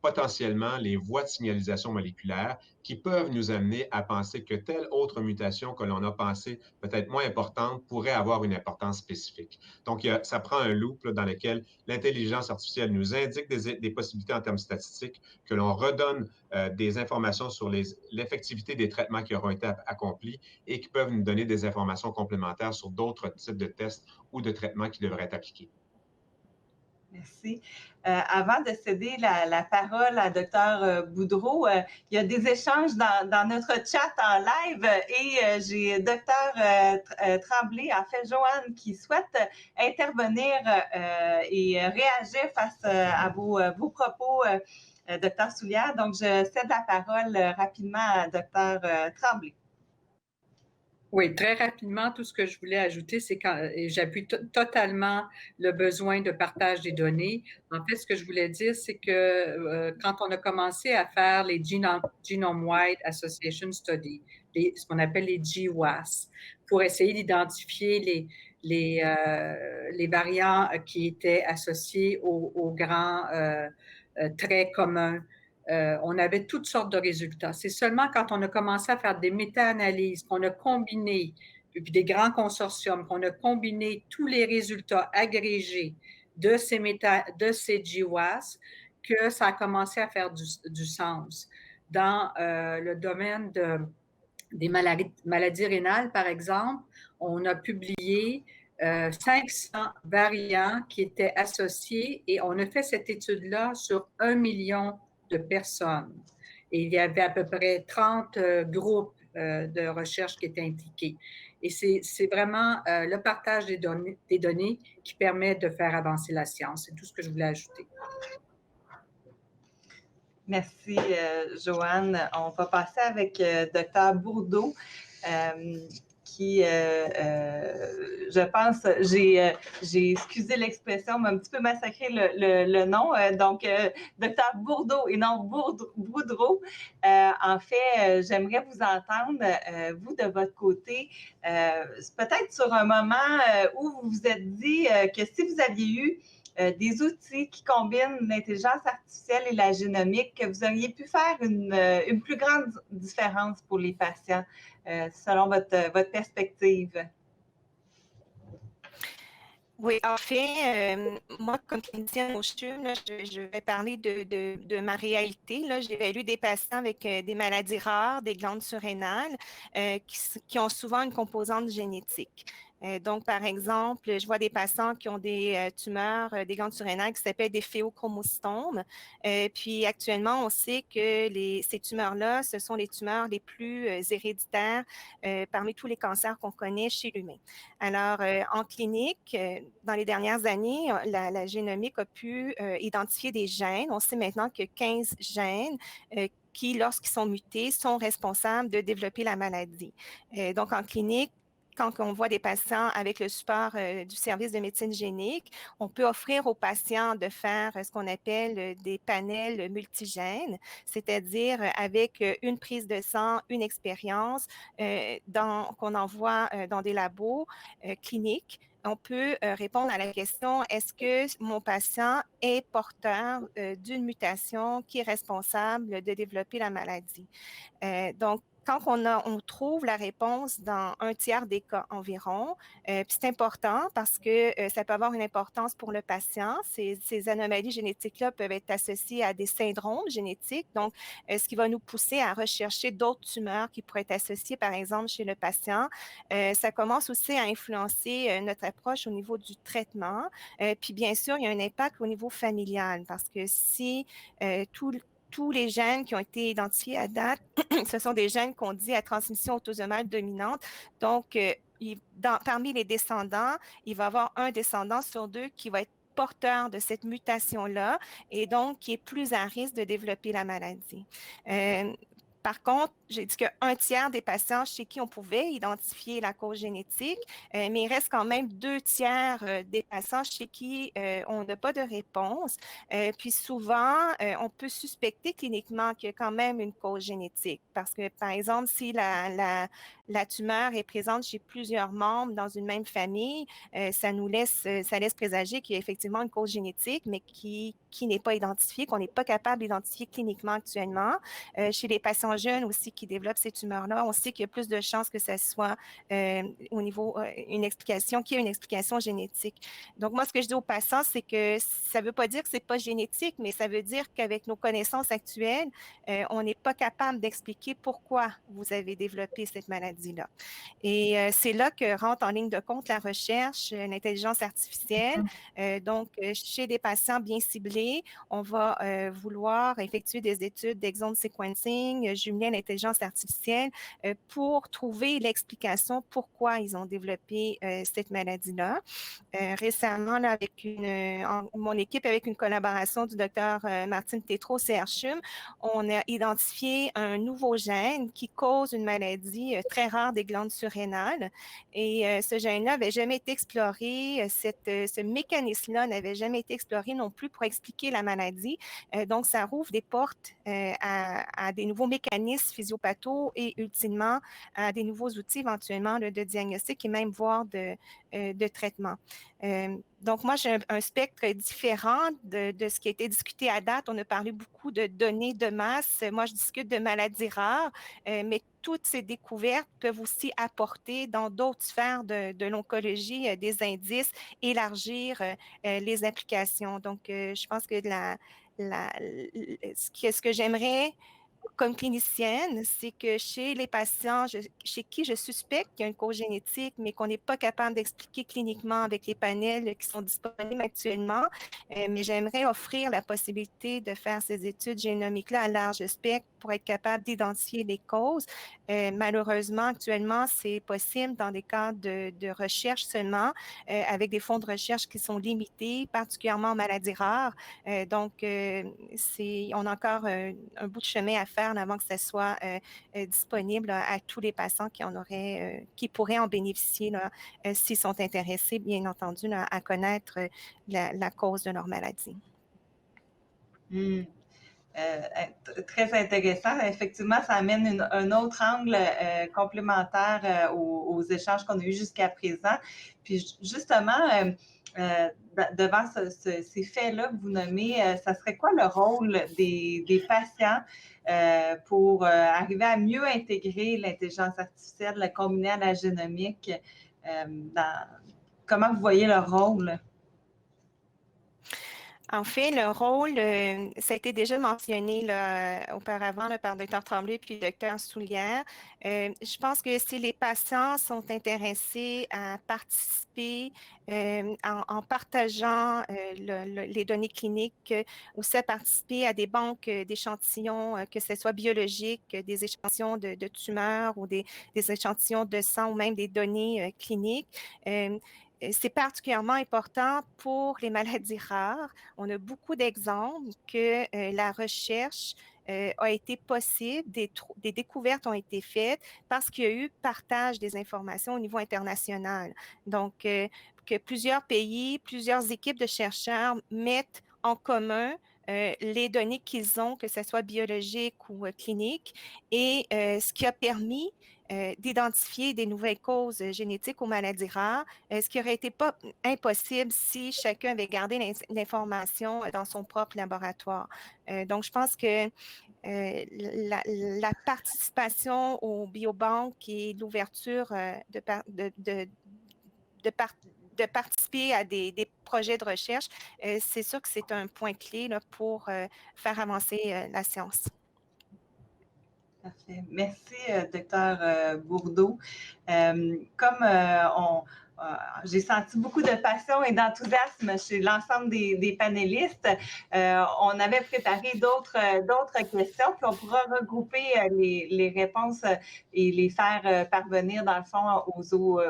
potentiellement les voies de signalisation moléculaire qui peuvent nous amener à penser que telle autre mutation que l'on a pensée peut-être moins importante pourrait avoir une importance spécifique. Donc, ça prend un loop dans lequel l'intelligence artificielle nous indique des possibilités en termes statistiques, que l'on redonne des informations sur l'effectivité des traitements qui auront été accomplis et qui peuvent nous donner des informations complémentaires sur d'autres types de tests ou de traitements qui devraient être appliqués. Merci. Avant de céder la parole à Dr Boudreau, il y a des échanges dans notre chat en live et j'ai Dr Tremblay, en fait Joanne, qui souhaite intervenir et réagir face à vos propos, Dr Soulière. Donc, je cède la parole rapidement à Dr Tremblay. Oui, très rapidement, tout ce que je voulais ajouter, c'est et j'appuie totalement le besoin de partage des données. En fait, ce que je voulais dire, c'est que quand on a commencé à faire les Genome-Wide Association Study, ce qu'on appelle les GWAS, pour essayer d'identifier les variants qui étaient associés aux grands traits communs, on avait toutes sortes de résultats. C'est seulement quand on a commencé à faire des méta-analyses, qu'on a combiné, puis des grands consortiums, qu'on a combiné tous les résultats agrégés de ces GWAS, que ça a commencé à faire du sens. Dans le domaine des maladies rénales, par exemple, on a publié 500 variants qui étaient associés et on a fait cette étude-là sur 1 million de personnes. Et il y avait à peu près 30 groupes de recherche qui étaient impliqués. Et c'est vraiment le partage des données qui permet de faire avancer la science. C'est tout ce que je voulais ajouter. Merci, Joanne. On va passer avec Dr Bourdeau, qui, je pense, j'ai excusé l'expression, mais un petit peu massacré le nom. Donc, Dr Bourdeau et non Boudreau. En fait, j'aimerais vous entendre, vous, de votre côté, peut-être sur un moment où vous vous êtes dit que si vous aviez eu des outils qui combinent l'intelligence artificielle et la génomique, que vous auriez pu faire une plus grande différence pour les patients, selon votre perspective. Oui, en fait, moi, comme clinicienne au CHUM, je vais parler de ma réalité. J'ai évalué des patients avec des maladies rares, des glandes surrénales, qui ont souvent une composante génétique. Donc, par exemple, je vois des patients qui ont des tumeurs, des glandes surrénales qui s'appellent des phéochromocytomes. Puis actuellement, on sait que ces tumeurs-là, ce sont les tumeurs les plus héréditaires parmi tous les cancers qu'on connaît chez l'humain. Alors, en clinique, dans les dernières années, la génomique a pu identifier des gènes. On sait maintenant que 15 gènes qui, lorsqu'ils sont mutés, sont responsables de développer la maladie. Donc, en clinique, quand on voit des patients avec le support du service de médecine génique, on peut offrir aux patients de faire ce qu'on appelle des panels multigènes, c'est-à-dire avec une prise de sang, une expérience qu'on envoie dans des labos cliniques. On peut répondre à la question, est-ce que mon patient est porteur d'une mutation qui est responsable de développer la maladie? Donc, quand on trouve la réponse dans 1/3 des cas environ, puis c'est important parce que ça peut avoir une importance pour le patient. Ces anomalies génétiques-là peuvent être associées à des syndromes génétiques, donc ce qui va nous pousser à rechercher d'autres tumeurs qui pourraient être associées, par exemple, chez le patient. Ça commence aussi à influencer notre approche au niveau du traitement. Puis bien sûr, il y a un impact au niveau familial parce que si tous les gènes qui ont été identifiés à date, ce sont des gènes qu'on dit à transmission autosomale dominante. Donc, parmi les descendants, il va y avoir un descendant sur 2 qui va être porteur de cette mutation-là et donc qui est plus à risque de développer la maladie. Par contre, j'ai dit qu'un tiers des patients chez qui on pouvait identifier la cause génétique, mais il reste quand même 2 tiers des patients chez qui on n'a pas de réponse. Puis souvent, on peut suspecter cliniquement qu'il y a quand même une cause génétique parce que, par exemple, si la tumeur est présente chez plusieurs membres dans une même famille, ça laisse présager qu'il y a effectivement une cause génétique, mais qui n'est pas identifiée, qu'on n'est pas capable d'identifier cliniquement actuellement. Chez les patients jeunes aussi qui développent ces tumeurs-là, on sait qu'il y a plus de chances que ça soit au niveau une explication génétique. Donc, moi, ce que je dis aux patients, c'est que ça ne veut pas dire que ce n'est pas génétique, mais ça veut dire qu'avec nos connaissances actuelles, on n'est pas capable d'expliquer pourquoi vous avez développé cette maladie-là. Et c'est là que rentre en ligne de compte la recherche, l'intelligence artificielle. Donc, chez des patients bien ciblés, on va vouloir effectuer des études d'exome sequencing, jumeler à l'intelligence artificielle pour trouver l'explication pourquoi ils ont développé cette maladie-là. Récemment, là, mon équipe, avec une collaboration du docteur Martine Tétrault au CHUM, on a identifié un nouveau gène qui cause une maladie très rare des glandes surrénales. Et ce gène-là n'avait jamais été exploré. Ce mécanisme-là n'avait jamais été exploré non plus pour expliquer la maladie. Donc, ça rouvre des portes à des nouveaux mécanismes physiopathos et ultimement à des nouveaux outils éventuellement de diagnostic et même voire de traitement. Donc, moi, j'ai un spectre différent de ce qui a été discuté à date. On a parlé beaucoup de données de masse. Moi, je discute de maladies rares, mais toutes ces découvertes peuvent aussi apporter dans d'autres sphères de l'oncologie des indices, élargir les implications. Donc, je pense que ce que j'aimerais comme clinicienne, c'est que chez les patients chez qui je suspecte qu'il y a une cause génétique, mais qu'on n'est pas capable d'expliquer cliniquement avec les panels qui sont disponibles actuellement, mais j'aimerais offrir la possibilité de faire ces études génomiques-là à large spectre pour être capable d'identifier les causes. Malheureusement, actuellement, c'est possible dans des cas de recherche seulement, avec des fonds de recherche qui sont limités, particulièrement en maladies rares. Donc, on a encore un bout de chemin à faire avant que ça soit disponible à tous les patients qui pourraient en bénéficier s'ils sont intéressés, bien entendu, à connaître la cause de leur maladie. Très intéressant. Effectivement, ça amène un autre angle complémentaire aux échanges qu'on a eus jusqu'à présent. Puis justement, devant ces faits-là que vous nommez, ça serait quoi le rôle des patients pour arriver à mieux intégrer l'intelligence artificielle, la combiner à la génomique? Comment vous voyez leur rôle? En fait, le rôle, ça a été déjà mentionné auparavant par le Dr Tremblay puis le Dr Soulière. Je pense que si les patients sont intéressés à participer en partageant les données cliniques, aussi à participer à des banques d'échantillons, que ce soit biologiques, des échantillons de tumeurs ou des échantillons de sang ou même des données cliniques, c'est particulièrement important pour les maladies rares. On a beaucoup d'exemples que la recherche a été possible, des découvertes ont été faites parce qu'il y a eu partage des informations au niveau international. Donc, que plusieurs pays, plusieurs équipes de chercheurs mettent en commun les données qu'ils ont, que ce soit biologiques ou cliniques, et ce qui a permis d'identifier des nouvelles causes génétiques aux maladies rares, ce qui aurait été pas impossible si chacun avait gardé l'information dans son propre laboratoire. Donc, je pense que la participation aux biobanques et l'ouverture de participer à des projets de recherche, c'est sûr que c'est un point clé là, pour faire avancer la science. Parfait. Merci, Dr Bourdeau. Comme j'ai senti beaucoup de passion et d'enthousiasme chez l'ensemble des panélistes. On avait préparé d'autres questions, puis on pourra regrouper les réponses et les faire parvenir, dans le fond,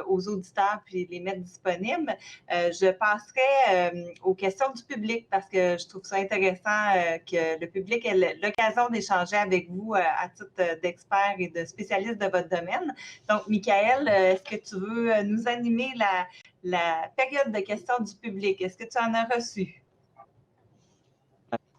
aux auditeurs, puis les mettre disponibles. Je passerai aux questions du public parce que je trouve ça intéressant que le public ait l'occasion d'échanger avec vous à titre d'expert et de spécialiste de votre domaine. Donc, Michael, est-ce que tu veux nous animer la période de questions du public? Est-ce que tu en as reçu?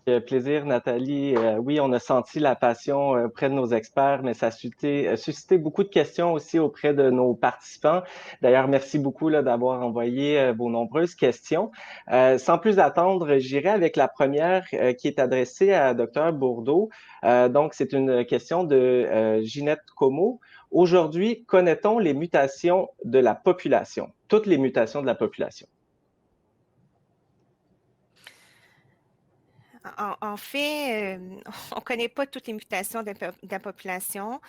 Avec plaisir, Nathalie. Oui, on a senti la passion auprès de nos experts, mais ça a suscité beaucoup de questions aussi auprès de nos participants. D'ailleurs, merci beaucoup d'avoir envoyé vos nombreuses questions. Sans plus attendre, j'irai avec la première qui est adressée à Dr Bourdeau. Donc, c'est une question de Ginette Como. Aujourd'hui, connaît-on les mutations de la population, toutes les mutations de la population? En fait, on ne connaît pas toutes les mutations de la population.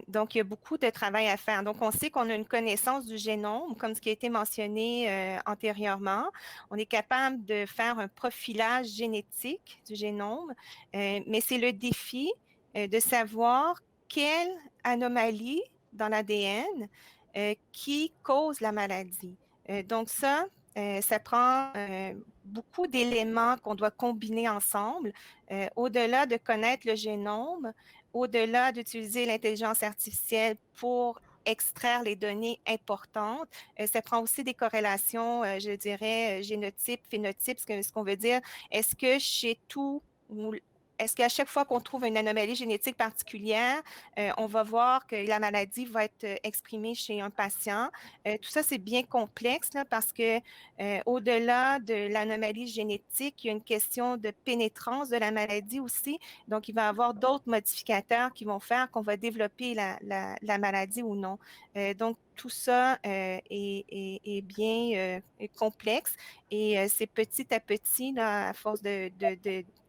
Donc, il y a beaucoup de travail à faire. Donc, on sait qu'on a une connaissance du génome, comme ce qui a été mentionné antérieurement. On est capable de faire un profilage génétique du génome, mais c'est le défi de savoir quelle anomalie dans l'ADN qui cause la maladie. Donc, ça prend beaucoup d'éléments qu'on doit combiner ensemble. Au-delà de connaître le génome, au-delà d'utiliser l'intelligence artificielle pour extraire les données importantes, ça prend aussi des corrélations, je dirais, génotype, phénotype, ce qu'on veut dire. Est-ce que chez tout est-ce qu'à chaque fois qu'on trouve une anomalie génétique particulière, on va voir que la maladie va être exprimée chez un patient? Tout ça, c'est bien complexe parce que au-delà de l'anomalie génétique, il y a une question de pénétrance de la maladie aussi. Donc, il va y avoir d'autres modificateurs qui vont faire qu'on va développer la maladie ou non. Donc, tout ça est bien complexe et c'est petit à petit, à force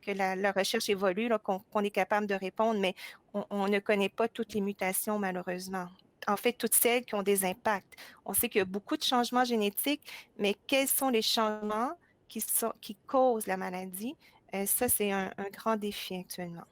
que la recherche évolue, qu'on est capable de répondre, mais on ne connaît pas toutes les mutations, malheureusement. En fait, toutes celles qui ont des impacts. On sait qu'il y a beaucoup de changements génétiques, mais quels sont les changements qui causent la maladie? Ça, c'est un grand défi actuellement.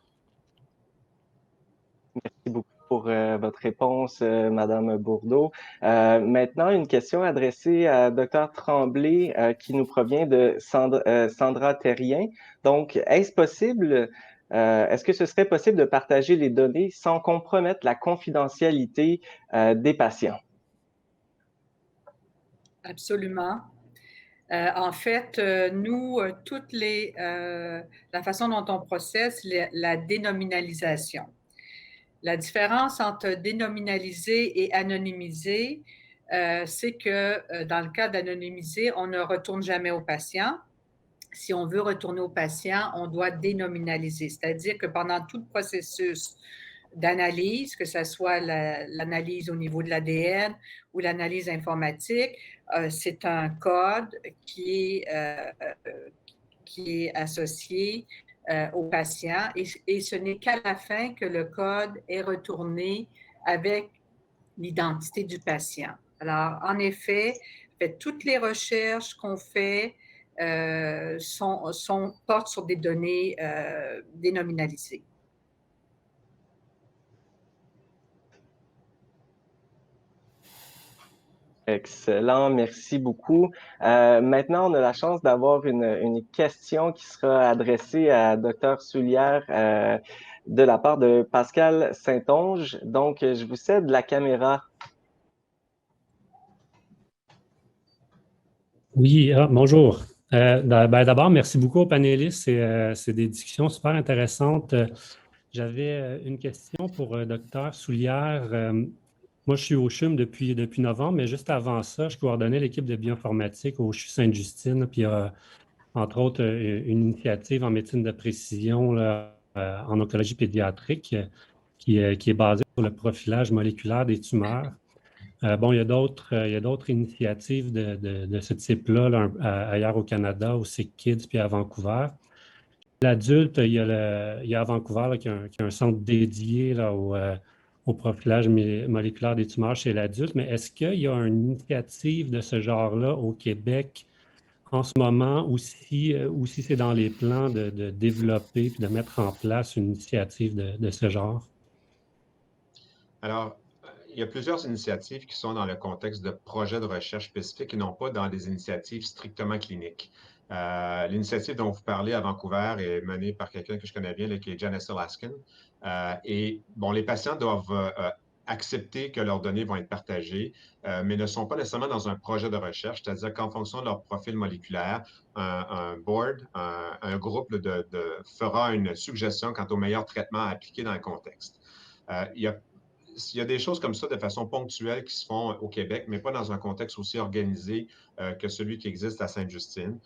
Merci beaucoup pour votre réponse, Madame Bourdeau. Maintenant, une question adressée à Dr Tremblay qui nous provient de Sandra Terrien. Donc, est-ce possible, est-ce que ce serait possible de partager les données sans compromettre la confidentialité des patients? Absolument. En fait, nous, la façon dont on procède, c'est la dénominalisation. La différence entre dénominaliser et anonymiser, c'est que dans le cas d'anonymiser, on ne retourne jamais au patient. Si on veut retourner au patient, on doit dénominaliser, c'est-à-dire que pendant tout le processus d'analyse, que ce soit l'analyse au niveau de l'ADN ou l'analyse informatique, c'est un code qui est associé au patient et ce n'est qu'à la fin que le code est retourné avec l'identité du patient. Alors, en effet, toutes les recherches qu'on fait portent sur des données dénominalisées. Excellent, merci beaucoup. Maintenant, on a la chance d'avoir une question qui sera adressée à Dr Soulière de la part de Pascal Saint-Onge. Donc, je vous cède la caméra. Oui, bonjour. D'abord, merci beaucoup aux panélistes. C'est des discussions super intéressantes. J'avais une question pour Dr Soulière. Moi, je suis au CHUM depuis novembre, mais juste avant ça, je coordonnais l'équipe de bioinformatique au CHU Sainte-Justine. Puis, entre autres, une initiative en médecine de précision en oncologie pédiatrique qui est basée sur le profilage moléculaire des tumeurs. Bon, il y a d'autres initiatives de ce type-là ailleurs au Canada, au SickKids, puis à Vancouver. L'adulte, il y a à Vancouver qui a un centre dédié là, au profilage moléculaire des tumeurs chez l'adulte, mais est-ce qu'il y a une initiative de ce genre-là au Québec en ce moment, ou si c'est dans les plans de développer et de mettre en place une initiative de ce genre? Alors, il y a plusieurs initiatives qui sont dans le contexte de projets de recherche spécifiques et non pas dans des initiatives strictement cliniques. L'initiative dont vous parlez à Vancouver est menée par quelqu'un que je connais bien, là, qui est Janice Alaskan. Et bon, les patients doivent accepter que leurs données vont être partagées, mais ne sont pas nécessairement dans un projet de recherche, c'est-à-dire qu'en fonction de leur profil moléculaire, un board, un groupe fera une suggestion quant au meilleur traitement à appliquer dans le contexte. Il y a des choses comme ça de façon ponctuelle qui se font au Québec, mais pas dans un contexte aussi organisé que celui qui existe à Sainte-Justine.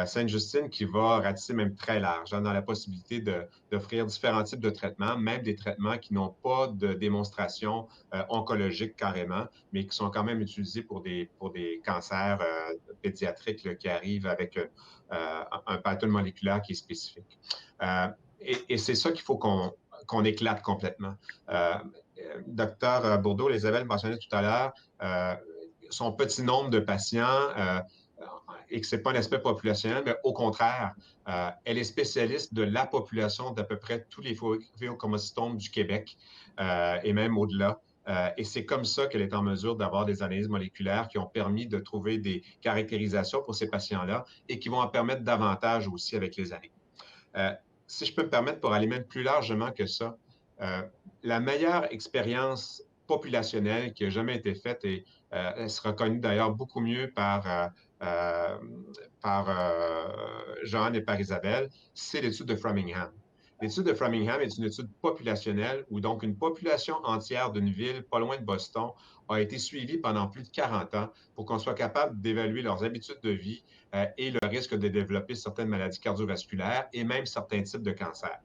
Sainte-Justine qui va ratisser même très large, dans la possibilité d'offrir différents types de traitements, même des traitements qui n'ont pas de démonstration oncologique carrément, mais qui sont quand même utilisés pour des cancers pédiatriques là, qui arrivent avec un pattern moléculaire qui est spécifique. Et c'est ça qu'il faut qu'on éclate complètement. Docteur Bourdeau, Isabelle mentionnait tout à l'heure, son petit nombre de patients et que ce n'est pas un aspect populationnel, mais au contraire, elle est spécialiste de la population d'à peu près tous les phéochromocytomes du Québec et même au-delà. Et c'est comme ça qu'elle est en mesure d'avoir des analyses moléculaires qui ont permis de trouver des caractérisations pour ces patients-là et qui vont en permettre davantage aussi avec les années. Si je peux me permettre, pour aller même plus largement que ça, la meilleure expérience populationnelle qui a jamais été faite, et elle sera connue d'ailleurs beaucoup mieux par Joanne et par Isabelle, c'est l'étude de Framingham. L'étude de Framingham est une étude populationnelle où donc une population entière d'une ville pas loin de Boston a été suivie pendant plus de 40 ans pour qu'on soit capable d'évaluer leurs habitudes de vie et le risque de développer certaines maladies cardiovasculaires et même certains types de cancers.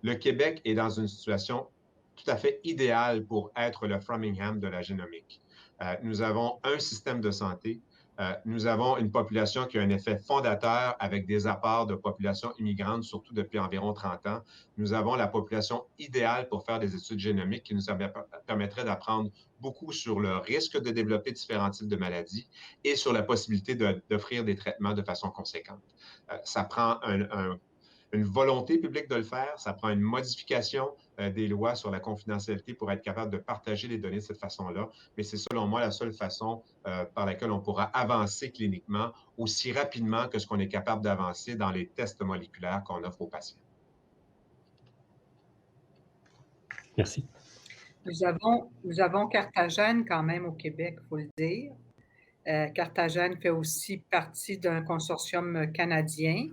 Le Québec est dans une situation tout à fait idéale pour être le Framingham de la génomique. Nous avons un système de santé, nous avons une population qui a un effet fondateur avec des apports de population immigrante, surtout depuis environ 30 ans. Nous avons la population idéale pour faire des études génomiques qui nous permettraient d'apprendre beaucoup sur le risque de développer différents types de maladies et sur la possibilité d'offrir des traitements de façon conséquente. Ça prend une volonté publique de le faire, ça prend une modification des lois sur la confidentialité pour être capable de partager les données de cette façon-là, mais c'est selon moi la seule façon par laquelle on pourra avancer cliniquement aussi rapidement que ce qu'on est capable d'avancer dans les tests moléculaires qu'on offre aux patients. Merci. Nous avons Carthagène quand même au Québec, il faut le dire. Carthagène fait aussi partie d'un consortium canadien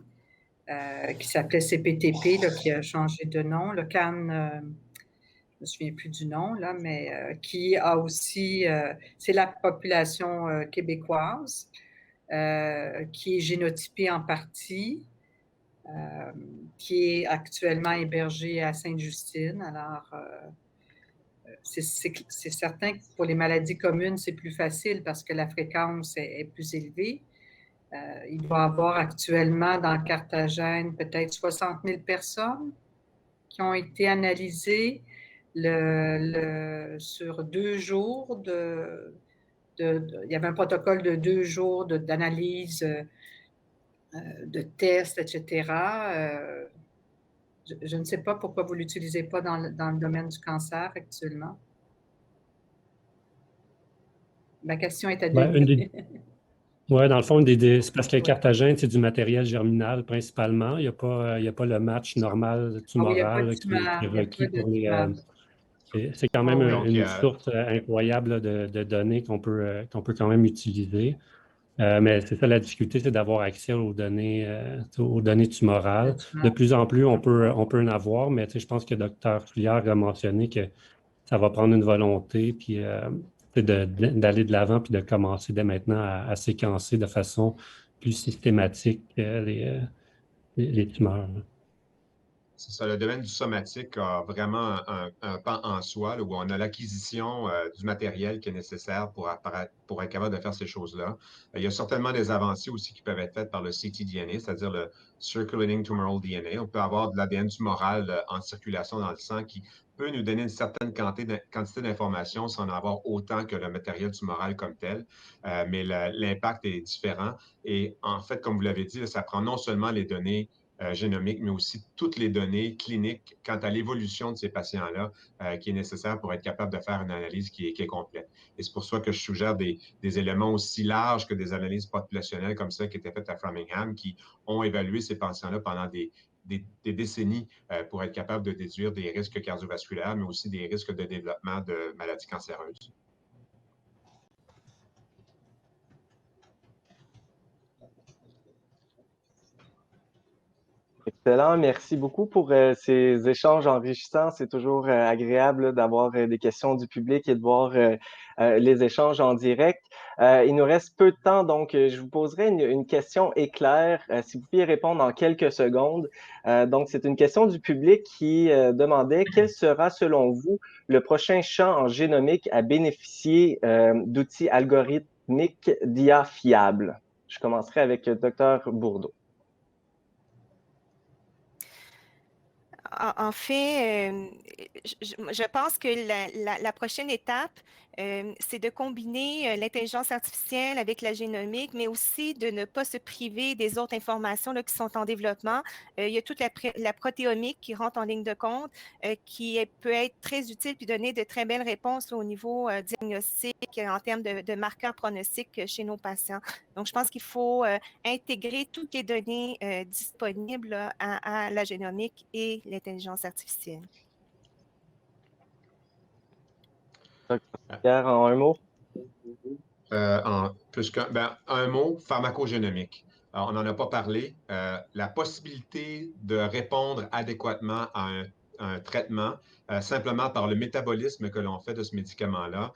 qui s'appelait CPTP, là, qui a changé de nom. Le CAN, je ne me souviens plus du nom, là, mais qui a aussi, c'est la population québécoise qui est génotypée en partie, qui est actuellement hébergée à Sainte-Justine. Alors, c'est certain que pour les maladies communes, c'est plus facile parce que la fréquence est plus élevée. Il doit y avoir actuellement dans Carthagène peut-être 60 000 personnes qui ont été analysées sur 2 jours. Il y avait un protocole de 2 jours d'analyse, de tests, etc. Je ne sais pas pourquoi vous ne l'utilisez pas dans le domaine du cancer actuellement. Ma question est à deux. Oui, dans le fond, c'est parce que Carthagène, c'est du matériel germinal principalement. Il n'y a pas le match normal tumoral qui est requis pour les... c'est quand même une source incroyable de données qu'on peut quand même utiliser. Mais c'est ça la difficulté, c'est d'avoir accès aux données tumorales. De plus en plus, on peut en avoir, mais je pense que Dr. Soulière a mentionné que ça va prendre une volonté, puis d'aller de l'avant, puis de commencer dès maintenant à séquencer de façon plus systématique les tumeurs. c'est ça, le domaine du somatique a vraiment un pan en soi, là, où on a l'acquisition du matériel qui est nécessaire pour être capable de faire ces choses-là. Il y a certainement des avancées aussi qui peuvent être faites par le ctDNA, c'est-à-dire le Circulating Tumoral DNA. On peut avoir de l'ADN tumoral en circulation dans le sang qui peut nous donner une certaine quantité d'informations sans en avoir autant que le matériel tumoral comme tel. Mais l'impact est différent. Et en fait, comme vous l'avez dit, là, ça prend non seulement les données génomiques, mais aussi toutes les données cliniques quant à l'évolution de ces patients-là qui est nécessaire pour être capable de faire une analyse qui est complète. Et c'est pour ça que je suggère des éléments aussi larges que des analyses populationnelles comme ça qui étaient faites à Framingham, qui ont évalué ces patients-là pendant des décennies pour être capable de déduire des risques cardiovasculaires, mais aussi des risques de développement de maladies cancéreuses. Excellent, merci beaucoup pour ces échanges enrichissants. C'est toujours agréable d'avoir des questions du public et de voir les échanges en direct. Il nous reste peu de temps, donc je vous poserai une question éclair, si vous pouviez répondre en quelques secondes. Donc, c'est une question du public qui demandait quel sera, selon vous, le prochain champ en génomique à bénéficier d'outils algorithmiques d'IA fiables? Je commencerai avec Dr. Bourdeau. En fait, je pense que la prochaine étape, c'est de combiner l'intelligence artificielle avec la génomique, mais aussi de ne pas se priver des autres informations là, qui sont en développement. Il y a toute la protéomique qui rentre en ligne de compte, qui peut être très utile puis donner de très belles réponses là, au niveau diagnostic en termes de marqueurs pronostiques chez nos patients. Donc, je pense qu'il faut intégrer toutes les données disponibles là, à la génomique et l'intelligence artificielle. Pierre, en un mot? Un mot, pharmacogénomique. Alors, on n'en a pas parlé. La possibilité de répondre adéquatement à un traitement simplement par le métabolisme que l'on fait de ce médicament-là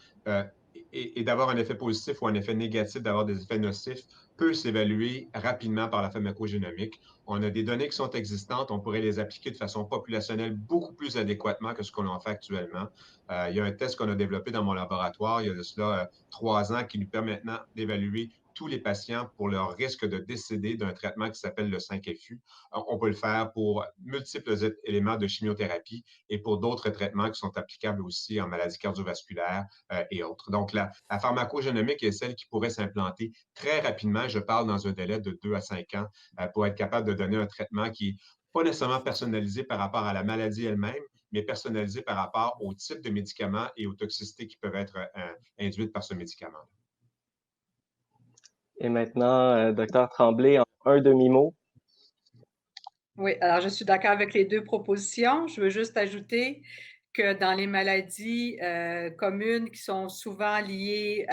et d'avoir un effet positif ou un effet négatif, d'avoir des effets nocifs, peut s'évaluer rapidement par la pharmacogénomique. On a des données qui sont existantes, on pourrait les appliquer de façon populationnelle beaucoup plus adéquatement que ce qu'on en fait actuellement. Il y a un test qu'on a développé dans mon laboratoire il y a de cela 3 ans qui nous permet maintenant d'évaluer tous les patients pour leur risque de décéder d'un traitement qui s'appelle le 5FU. On peut le faire pour multiples éléments de chimiothérapie et pour d'autres traitements qui sont applicables aussi en maladies cardiovasculaires et autres. Donc, la pharmacogénomique est celle qui pourrait s'implanter très rapidement. Je parle dans un délai de 2 à 5 ans pour être capable de donner un traitement qui n'est pas nécessairement personnalisé par rapport à la maladie elle-même, mais personnalisé par rapport au type de médicament et aux toxicités qui peuvent être induites par ce médicament. Et maintenant, Dr. Tremblay, en un demi-mot. Oui, alors je suis d'accord avec les deux propositions. Je veux juste ajouter que dans les maladies communes qui sont souvent liées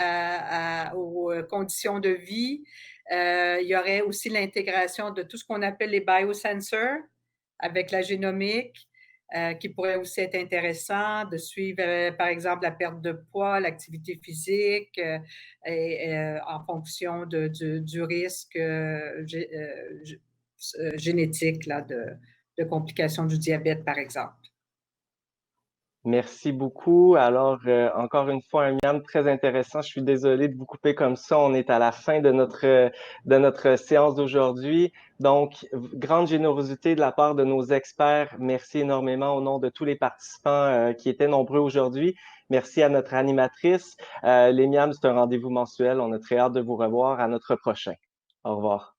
aux conditions de vie, il y aurait aussi l'intégration de tout ce qu'on appelle les biosensors avec la génomique, qui pourrait aussi être intéressant de suivre, par exemple, la perte de poids, l'activité physique, en fonction du risque génétique là, de complications du diabète, par exemple. Merci beaucoup. Alors, encore une fois, un miam très intéressant. Je suis désolé de vous couper comme ça. On est à la fin de notre séance d'aujourd'hui. Donc, grande générosité de la part de nos experts. Merci énormément au nom de tous les participants qui étaient nombreux aujourd'hui. Merci à notre animatrice. Les miams, c'est un rendez-vous mensuel. On a très hâte de vous revoir à notre prochain. Au revoir.